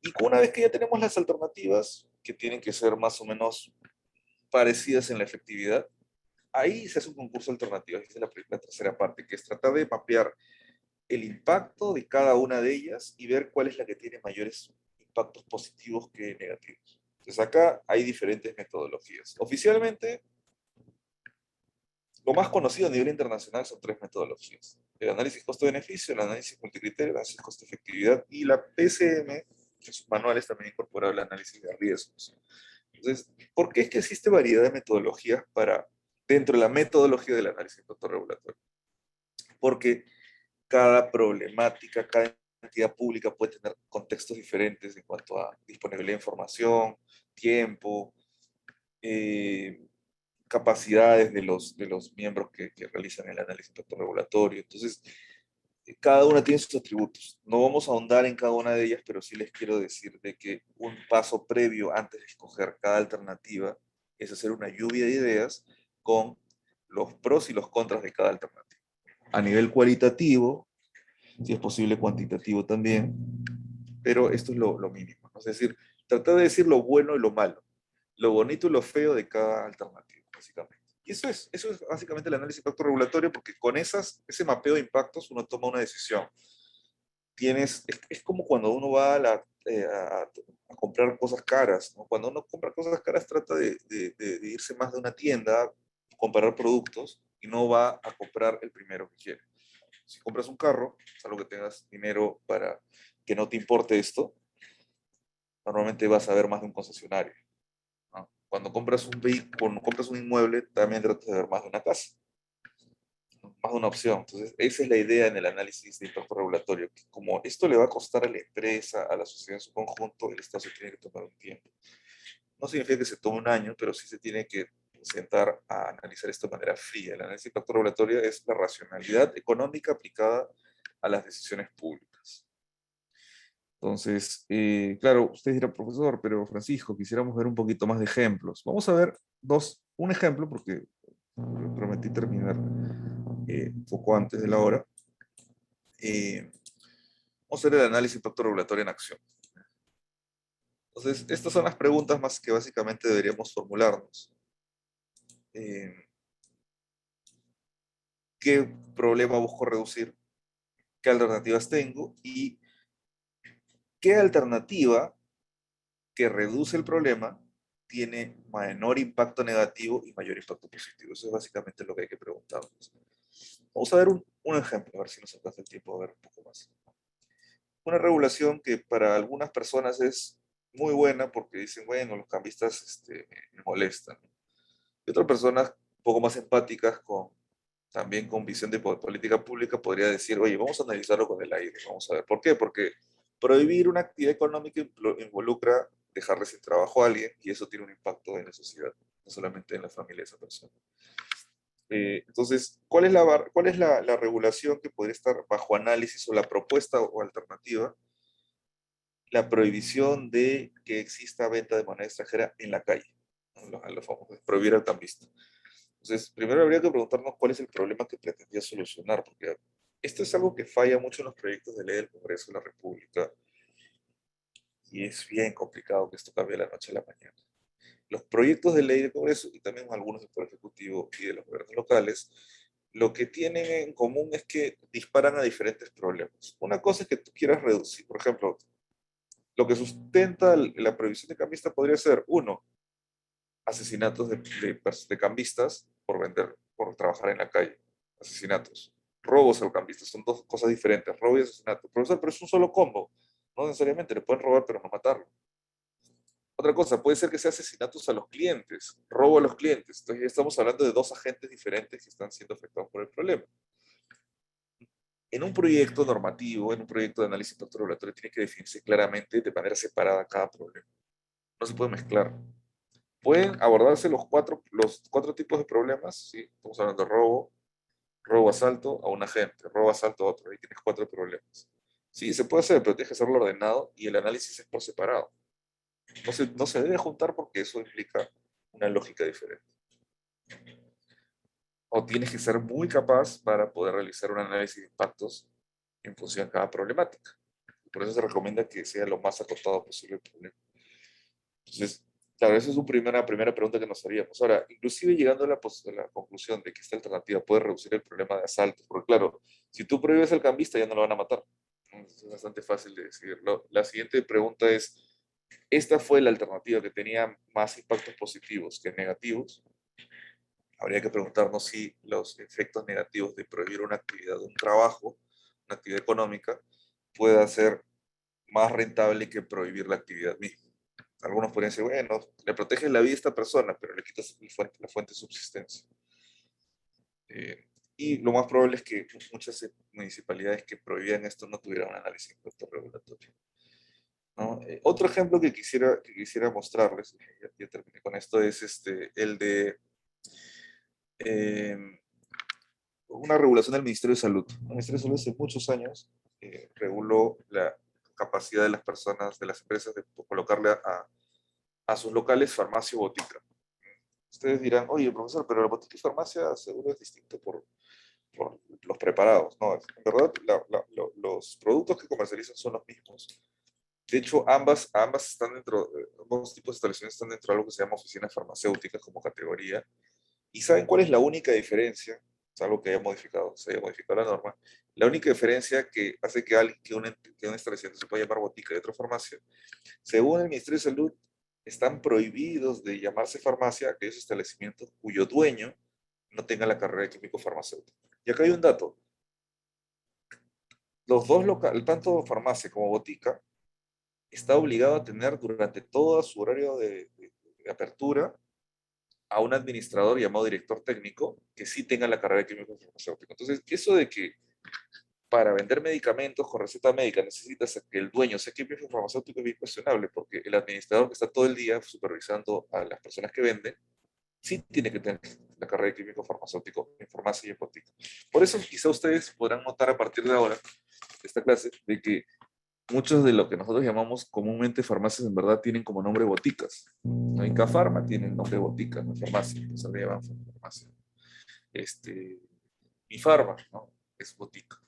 Y una vez que ya tenemos las alternativas, que tienen que ser más o menos parecidas en la efectividad, ahí se hace un concurso de alternativas, esa es la tercera parte, que es tratar de mapear el impacto de cada una de ellas y ver cuál es la que tiene mayores impactos positivos que negativos. Entonces acá hay diferentes metodologías. Oficialmente, lo más conocido a nivel internacional son tres metodologías. El análisis costo-beneficio, el análisis multicriterio, el análisis costo-efectividad y la PCM, que en sus manuales también incorpora el análisis de riesgos. Entonces, ¿por qué es que existe variedad de metodologías dentro de la metodología del análisis de impacto regulatorio? Porque cada problemática, cada entidad pública puede tener contextos diferentes en cuanto a disponibilidad de información, tiempo, capacidades de los miembros que realizan el análisis de impacto regulatorio. Entonces, cada una tiene sus atributos. No vamos a ahondar en cada una de ellas, pero sí les quiero decir de que un paso previo antes de escoger cada alternativa es hacer una lluvia de ideas con los pros y los contras de cada alternativa. A nivel cualitativo, si es posible cuantitativo también, pero esto es lo mínimo, ¿no? Es decir, tratar de decir lo bueno y lo malo, lo bonito y lo feo de cada alternativa, básicamente. Y eso es básicamente el análisis de impacto regulatorio, porque con ese mapeo de impactos uno toma una decisión. Es como cuando uno va a comprar cosas caras, ¿no? Cuando uno compra cosas caras trata de irse más de una tienda, comparar productos, y no va a comprar el primero que quiere. Si compras un carro, salvo que tengas dinero para que no te importe esto, normalmente vas a ver más de un concesionario, ¿no? Cuando compras un vehículo, cuando compras un inmueble, también tratas de ver más de una casa, ¿no? Más de una opción. Entonces, esa es la idea en el análisis de impacto regulatorio, que como esto le va a costar a la empresa, a la sociedad en su conjunto, el Estado se tiene que tomar un tiempo. No significa que se tome un año, pero sí se tiene que sentar a analizar esto de manera fría. El análisis de impacto regulatorio es la racionalidad económica aplicada a las decisiones públicas. Entonces, claro, usted dirá, profesor, pero Francisco, quisiéramos ver un poquito más de ejemplos. Vamos a ver un ejemplo, porque prometí terminar un poco antes de la hora. Vamos a ver el análisis de impacto regulatorio en acción. Entonces, estas son las preguntas más que básicamente deberíamos formularnos. ¿Qué problema busco reducir? ¿Qué alternativas tengo? ¿Y qué alternativa que reduce el problema tiene menor impacto negativo y mayor impacto positivo? Eso es básicamente lo que hay que preguntarnos. Vamos a ver un ejemplo, a ver si nos alcanza el tiempo de ver un poco más. Una regulación que para algunas personas es muy buena porque dicen, bueno, los cambistas me molestan. Y otras personas un poco más empáticas, también con visión de política pública, podría decir, oye, vamos a analizarlo con el aire, vamos a ver. ¿Por qué? Porque prohibir una actividad económica involucra dejarle sin trabajo a alguien y eso tiene un impacto en la sociedad, no solamente en la familia de esa persona. Entonces, cuál es la regulación que podría estar bajo análisis o la propuesta o alternativa? La prohibición de que exista venta de moneda extranjera en la calle, ¿no? A los famosos, prohibir al cambista. Entonces, primero habría que preguntarnos cuál es el problema que pretendía solucionar, porque esto es algo que falla mucho en los proyectos de ley del Congreso de la República y es bien complicado que esto cambie de la noche a la mañana. Los proyectos de ley del Congreso y también algunos del Poder Ejecutivo y de los gobiernos locales, lo que tienen en común es que disparan a diferentes problemas. Una cosa es que tú quieras reducir, por ejemplo, lo que sustenta la prohibición de cambista podría ser, uno, asesinatos de cambistas por vender, por trabajar en la calle, asesinatos. Robos al cambista, son dos cosas diferentes, robo y asesinato. Profesor, pero es un solo combo. No necesariamente, le pueden robar, pero no matarlo. Otra cosa, puede ser que sea asesinatos a los clientes, robo a los clientes. Entonces ya estamos hablando de dos agentes diferentes que están siendo afectados por el problema. En un proyecto normativo, en un proyecto de análisis de impacto regulatorio, tiene que definirse claramente de manera separada cada problema. No se puede mezclar. Pueden abordarse los cuatro tipos de problemas, ¿sí? Estamos hablando de robo, robo asalto a un agente, robo asalto a otro, ahí tienes cuatro problemas. Sí, se puede hacer, pero tienes que hacerlo ordenado y el análisis es por separado. No se debe juntar porque eso implica una lógica diferente. O tienes que ser muy capaz para poder realizar un análisis de impactos en función de cada problemática. Por eso se recomienda que sea lo más acotado posible el problema. Entonces, claro, esa es una primera pregunta que nos haríamos. Ahora, inclusive llegando a la conclusión de que esta alternativa puede reducir el problema de asaltos, porque claro, si tú prohíbes al cambista ya no lo van a matar. Es bastante fácil de decidirlo. La siguiente pregunta es, ¿esta fue la alternativa que tenía más impactos positivos que negativos? Habría que preguntarnos si los efectos negativos de prohibir una actividad, un trabajo, una actividad económica, pueda ser más rentable que prohibir la actividad misma. Algunos podrían decir, bueno, le proteges la vida a esta persona, pero le quitas la fuente de subsistencia. Y lo más probable es que muchas municipalidades que prohibían esto no tuvieran un análisis de impacto regulatorio, ¿no? Otro ejemplo que quisiera mostrarles, ya terminé con esto, es el de eh, una regulación del Ministerio de Salud. El Ministerio de Salud hace muchos años reguló la capacidad de las personas, de las empresas, de colocarle a sus locales farmacia o botica. Ustedes dirán, oye, profesor, pero la botica y farmacia seguro es distinto por los preparados. No, en verdad, los productos que comercializan son los mismos. De hecho, ambos tipos de instalaciones están dentro de algo que se llama oficinas farmacéuticas como categoría. ¿Y saben cuál es la única diferencia? Es algo que se haya modificado la norma. La única diferencia que hace que un establecimiento se pueda llamar botica y otra farmacia, según el Ministerio de Salud, están prohibidos de llamarse farmacia aquellos establecimientos cuyo dueño no tenga la carrera de químico farmacéutico. Y acá hay un dato. Los dos locales, tanto farmacia como botica, está obligado a tener durante todo su horario de apertura a un administrador llamado director técnico que sí tenga la carrera de químico farmacéutico. Entonces, eso de que para vender medicamentos con receta médica necesitas que el dueño sea químico farmacéutico es bien cuestionable, porque el administrador que está todo el día supervisando a las personas que venden, sí tiene que tener la carrera de químico farmacéutico en farmacia y en botica. Por eso quizá ustedes podrán notar a partir de ahora, de esta clase, de que muchos de lo que nosotros llamamos comúnmente farmacias en verdad tienen como nombre boticas. ¿No? Incafarma tiene el nombre botica, no farmacia, entonces le llaman farmacia. Mi farma, ¿no? Es botica.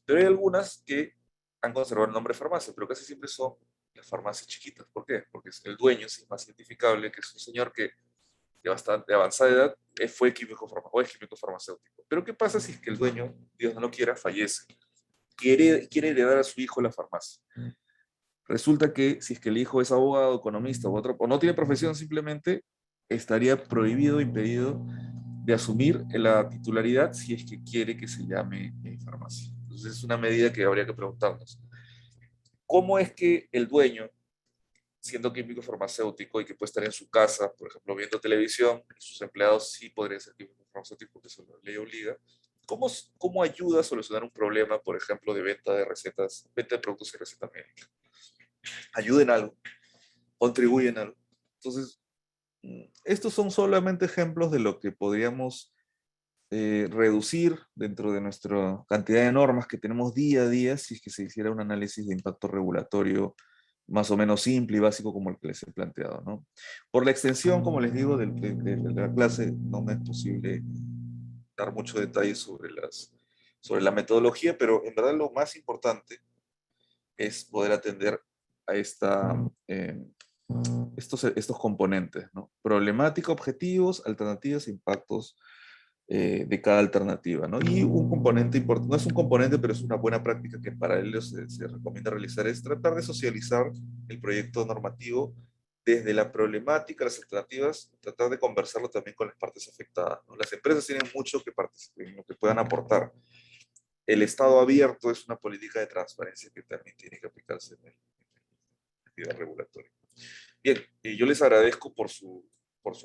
Pero hay algunas que han conservado el nombre farmacia, pero casi siempre son las farmacias chiquitas. ¿Por qué? Porque el dueño es más identificable, que es un señor que de bastante avanzada edad fue químico o es químico farmacéutico. Pero ¿qué pasa si es que el dueño, Dios no lo quiera, fallece? Quiere heredar a su hijo la farmacia. Resulta que si es que el hijo es abogado, economista o no tiene profesión, simplemente estaría prohibido, impedido de asumir la titularidad si es que quiere que se llame farmacia. Entonces es una medida que habría que preguntarnos. ¿Cómo es que el dueño, siendo químico farmacéutico y que puede estar en su casa, por ejemplo, viendo televisión, y sus empleados sí podrían ser químicos farmacéuticos porque eso la ley obliga, ¿cómo ayuda a solucionar un problema, por ejemplo, de venta de recetas, venta de productos y receta médica? Ayuden algo, contribuyen algo. Entonces, estos son solamente ejemplos de lo que podríamos reducir dentro de nuestra cantidad de normas que tenemos día a día si es que se hiciera un análisis de impacto regulatorio más o menos simple y básico como el que les he planteado, ¿no? Por la extensión, como les digo, de la clase, no me es posible dar mucho detalle sobre la metodología, pero en verdad lo más importante es poder atender a estos componentes, ¿no? Problemática, objetivos, alternativas e impactos de cada alternativa, ¿no? Y un componente importante, no es un componente, pero es una buena práctica que en paralelo se recomienda realizar, es tratar de socializar el proyecto normativo desde la problemática, las alternativas, tratar de conversarlo también con las partes afectadas, ¿no? Las empresas tienen mucho que participen, que puedan aportar. El Estado abierto es una política de transparencia que también tiene que aplicarse en la actividad regulatoria. Bien, yo les agradezco por su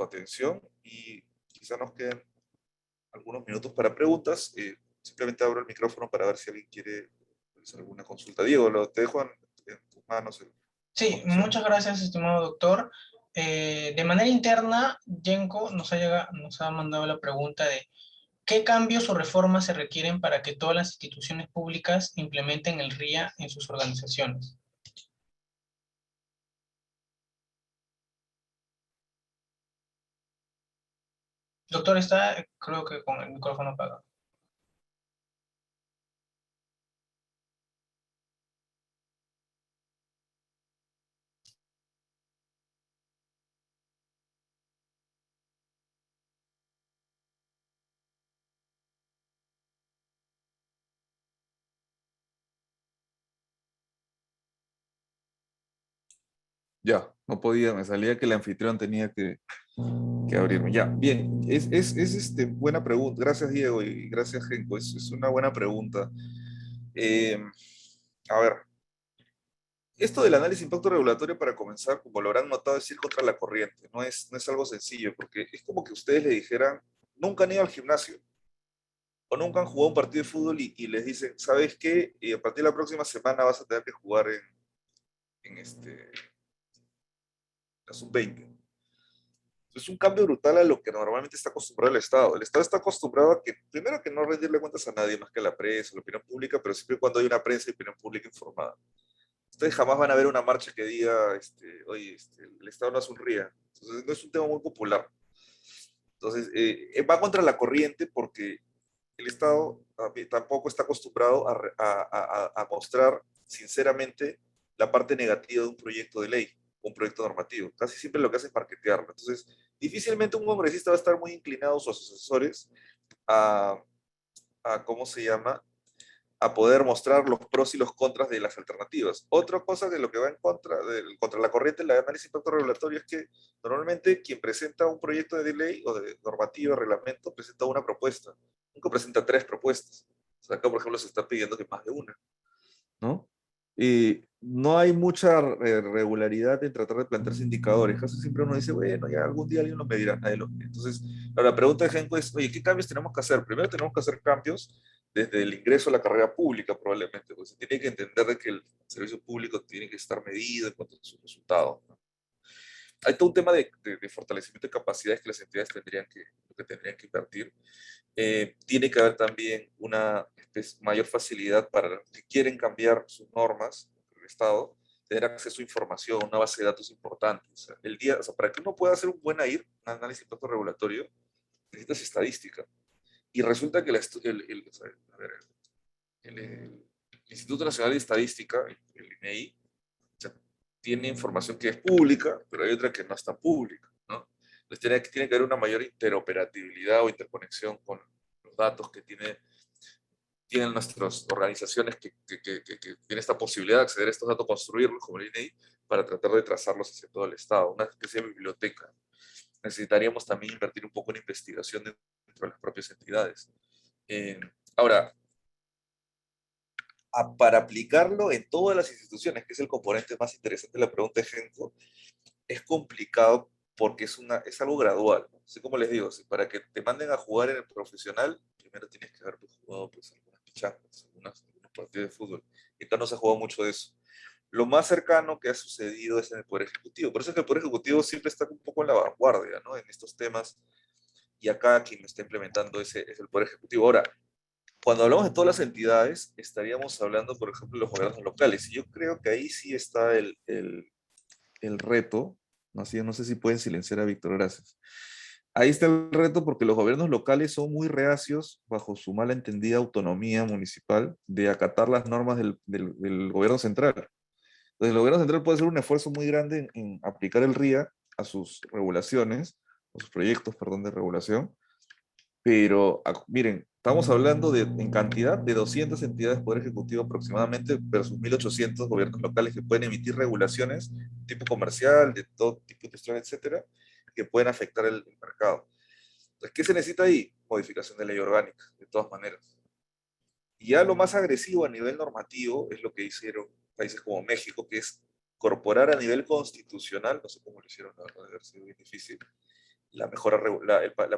atención y quizá nos queden algunos minutos para preguntas. Simplemente abro el micrófono para ver si alguien quiere hacer alguna consulta. Diego, te dejo en tus manos Sí, muchas gracias, estimado doctor. De manera interna, Yenko nos ha mandado la pregunta de ¿qué cambios o reformas se requieren para que todas las instituciones públicas implementen el RIA en sus organizaciones? Doctor, está, creo que con el micrófono apagado. Ya, no podía, me salía que el anfitrión tenía que abrirme. Ya, bien, buena pregunta. Gracias, Diego, y gracias, Genco. Es una buena pregunta. Eh, a ver, esto del análisis de impacto regulatorio, para comenzar, como lo habrán notado, es ir contra la corriente. No es algo sencillo, porque es como que ustedes le dijeran, nunca han ido al gimnasio o nunca han jugado un partido de fútbol y les dicen, ¿sabes qué? A partir de la próxima semana vas a tener que jugar en la sub-20. Es un cambio brutal a lo que normalmente está acostumbrado el Estado. El Estado está acostumbrado a que, primero, que no rendirle cuentas a nadie más que a la prensa, a la opinión pública, pero siempre y cuando hay una prensa y opinión pública informada. Ustedes jamás van a ver una marcha que diga, oye, el Estado no es un RIA. Entonces, no es un tema muy popular. Entonces, va contra la corriente porque el Estado tampoco está acostumbrado a mostrar sinceramente la parte negativa de un proyecto de ley, un proyecto normativo. Casi siempre lo que hace es marketearlo. Entonces, difícilmente un congresista va a estar muy inclinado, sus asesores, a, ¿cómo se llama? A poder mostrar los pros y los contras de las alternativas. Otra cosa de lo que va contra la corriente del análisis de impacto regulatorio es que normalmente quien presenta un proyecto de ley o de normativa, reglamento, presenta una propuesta. Nunca presenta tres propuestas. O sea, acá, por ejemplo, se está pidiendo que más de una, ¿no? Y no hay mucha regularidad en tratar de plantearse indicadores. Casi siempre uno dice, bueno, ya algún día alguien lo medirá, nadie lo mide. Entonces, la pregunta de Genco es, oye, ¿qué cambios tenemos que hacer? Primero tenemos que hacer cambios desde el ingreso a la carrera pública, probablemente, pues se tiene que entender de que el servicio público tiene que estar medido en cuanto a sus resultados, ¿no? Hay todo un tema de fortalecimiento de capacidades que las entidades tendrían que invertir. Tiene que haber también una mayor facilidad para los que quieren cambiar sus normas, el Estado, tener acceso a información, una base de datos importante. O sea, para que uno pueda hacer un buen AIR, un análisis de impacto regulatorio, necesitas estadística. Y resulta que o sea, a ver, el Instituto Nacional de Estadística, el INEI, o sea, tiene información que es pública, pero hay otra que no está pública, ¿no? Entonces tiene que haber una mayor interoperabilidad o interconexión con los datos que tienen nuestras organizaciones que tienen esta posibilidad de acceder a estos datos, construirlos como el INEI, para tratar de trazarlos hacia todo el Estado, una especie de biblioteca. Necesitaríamos también invertir un poco en investigación dentro de las propias entidades. Ahora, para aplicarlo en todas las instituciones, que es el componente más interesante de la pregunta de Genco, es complicado porque es algo gradual, ¿no? Así como les digo, para que te manden a jugar en el profesional, primero tienes que haber jugado pues, algunas pichangas, algunos partidos de fútbol. Y acá no se ha jugado mucho de eso. Lo más cercano que ha sucedido es en el Poder Ejecutivo. Por eso es que el Poder Ejecutivo siempre está un poco en la vanguardia, ¿no? En estos temas y acá quien lo está implementando es el Poder Ejecutivo. Ahora, cuando hablamos de todas las entidades, estaríamos hablando, por ejemplo, de los gobiernos locales, y yo creo que ahí sí está el reto, ¿no? Así, no sé si pueden silenciar a Víctor, gracias. Ahí está el reto porque los gobiernos locales son muy reacios, bajo su mal entendida autonomía municipal, de acatar las normas del gobierno central. Entonces, el gobierno central puede hacer un esfuerzo muy grande en aplicar el RIA a sus regulaciones, a sus proyectos, perdón, de regulación, pero miren, estamos hablando en cantidad de 200 entidades de Poder Ejecutivo aproximadamente versus 1.800 gobiernos locales que pueden emitir regulaciones tipo comercial, de todo tipo industrial, etcétera, que pueden afectar el mercado. Entonces, ¿qué se necesita ahí? Modificación de ley orgánica, de todas maneras. Y ya lo más agresivo a nivel normativo es lo que hicieron países como México, que es incorporar a nivel constitucional, no sé cómo lo hicieron, la verdad, debe haber sido muy difícil, la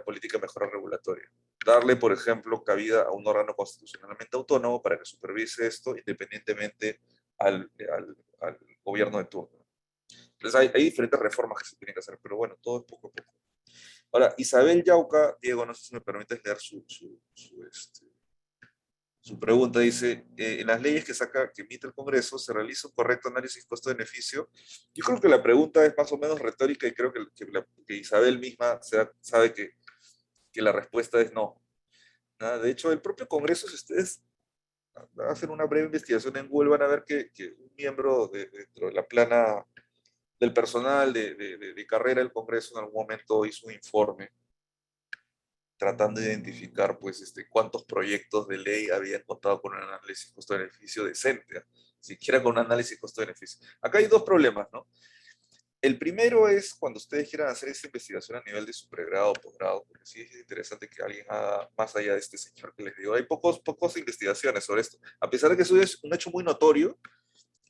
política de mejora regulatoria. Darle, por ejemplo, cabida a un órgano constitucionalmente autónomo para que supervise esto independientemente al gobierno de turno. Entonces hay diferentes reformas que se tienen que hacer, pero bueno, todo es poco a poco. Ahora, Isabel Yauca, Diego, no sé si me permites leer su pregunta, dice, en las leyes que emite el Congreso, ¿se realiza un correcto análisis costo-beneficio? Yo creo que la pregunta es más o menos retórica y creo que Isabel misma sabe que la respuesta es no. ¿No? De hecho, el propio Congreso, si ustedes hacen una breve investigación en Google, van a ver que un miembro dentro de la plana del personal de carrera del Congreso en algún momento hizo un informe tratando de identificar pues, cuántos proyectos de ley habían contado con un análisis costo-beneficio decente, ¿eh? Siquiera con un análisis costo-beneficio. Acá hay dos problemas, ¿no? El primero es cuando ustedes quieran hacer esta investigación a nivel de su pregrado o posgrado, porque sí es interesante que alguien haga más allá de este señor que les digo. Hay pocas investigaciones sobre esto. A pesar de que eso es un hecho muy notorio,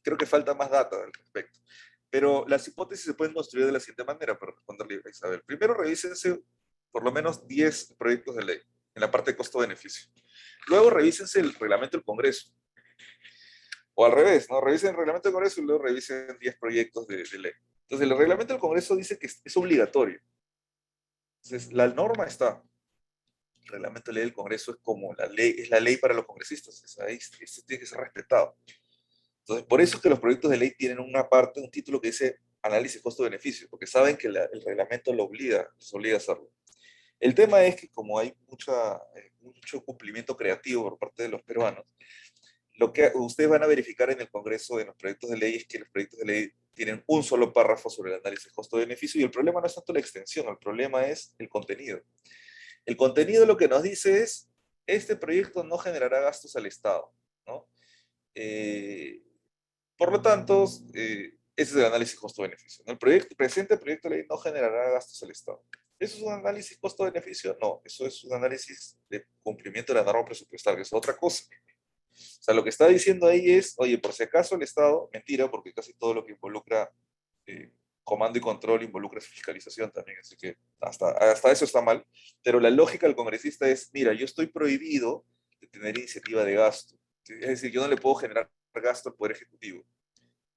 creo que falta más data al respecto. Pero las hipótesis se pueden construir de la siguiente manera, para responderle a Isabel. Primero, revísense por lo menos 10 proyectos de ley en la parte de costo-beneficio. Luego, revísense el reglamento del Congreso. O al revés, ¿no? Revisen el reglamento del Congreso y luego revisen 10 proyectos de ley. Entonces, el reglamento del Congreso dice que es obligatorio. Entonces, la norma está. El reglamento de ley del Congreso es como la ley, es la ley para los congresistas. Es ahí, esto tiene que ser respetado. Entonces, por eso es que los proyectos de ley tienen una parte, un título que dice análisis costo-beneficio, porque saben que el reglamento lo obliga, les obliga a hacerlo. El tema es que como hay mucho cumplimiento creativo por parte de los peruanos, lo que ustedes van a verificar en el Congreso de los proyectos de ley es que los proyectos de ley tienen un solo párrafo sobre el análisis costo-beneficio y el problema no es tanto la extensión, el problema es el contenido. El contenido lo que nos dice es, este proyecto no generará gastos al Estado, ¿no? Por lo tanto, ese es el análisis costo-beneficio, ¿no? Presente proyecto de ley no generará gastos al Estado. ¿Eso es un análisis costo-beneficio? No, eso es un análisis de cumplimiento de la norma presupuestal, que es otra cosa. O sea, lo que está diciendo ahí es, oye, por si acaso el Estado, mentira, porque casi todo lo que involucra eh, comando y control involucra fiscalización también, así que hasta eso está mal. Pero la lógica del congresista es, mira, yo estoy prohibido de tener iniciativa de gasto. Es decir, yo no le puedo generar gasto al Poder Ejecutivo.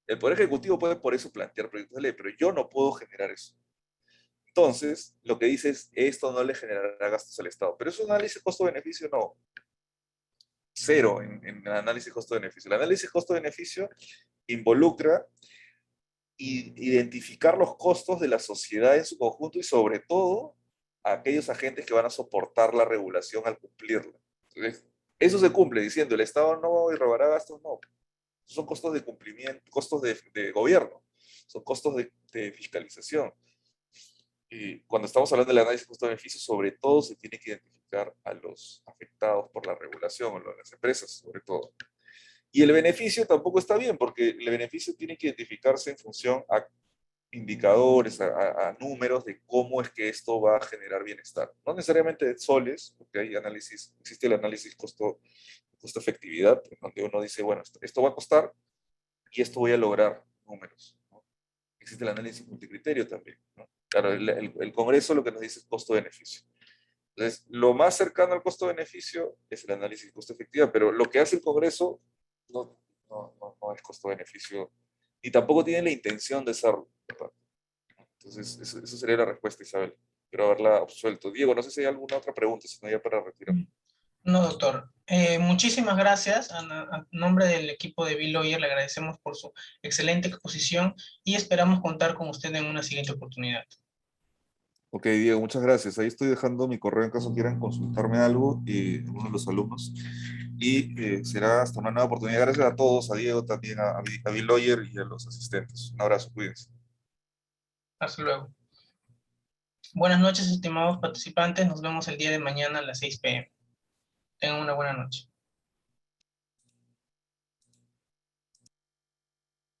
El Poder Ejecutivo puede por eso plantear proyectos de ley, pero yo no puedo generar eso. Entonces, lo que dice es, esto no le generará gastos al Estado. Pero eso es un análisis costo-beneficio, no. Cero en el análisis costo-beneficio. El análisis costo-beneficio involucra identificar los costos de la sociedad en su conjunto y sobre todo a aquellos agentes que van a soportar la regulación al cumplirla. Entonces, eso se cumple diciendo el Estado no robará gastos, no. Son costos de cumplimiento, costos de gobierno, son costos de fiscalización. Y cuando estamos hablando del análisis costo-beneficio, sobre todo se tiene que identificar a los afectados por la regulación, a las empresas, sobre todo. Y el beneficio tampoco está bien, porque el beneficio tiene que identificarse en función a indicadores, a números de cómo es que esto va a generar bienestar. No necesariamente de soles, porque hay existe el análisis costo-efectividad, donde uno dice, bueno, esto va a costar y esto voy a lograr números, ¿no? Existe el análisis multicriterio también, ¿no? Claro, el Congreso lo que nos dice es costo-beneficio. Entonces, lo más cercano al costo-beneficio es el análisis costo-efectividad, pero lo que hace el Congreso no es costo-beneficio, y tampoco tiene la intención de serlo, ¿verdad? Entonces, eso sería la respuesta, Isabel. espero haberla absuelto. Diego, no sé si hay alguna otra pregunta, si no ya para retirarme. No, doctor. Muchísimas gracias. A nombre del equipo de Bill Lawyer le agradecemos por su excelente exposición y esperamos contar con usted en una siguiente oportunidad. Ok, Diego, muchas gracias. Ahí estoy dejando mi correo en caso quieran consultarme algo, algunos de los alumnos. Y será hasta una nueva oportunidad. Gracias a todos, a Diego también, a Bill Lawyer y a los asistentes. Un abrazo, cuídense. Hasta luego. Buenas noches, estimados participantes. Nos vemos el día de mañana a las 6 p.m. Tengan una buena noche.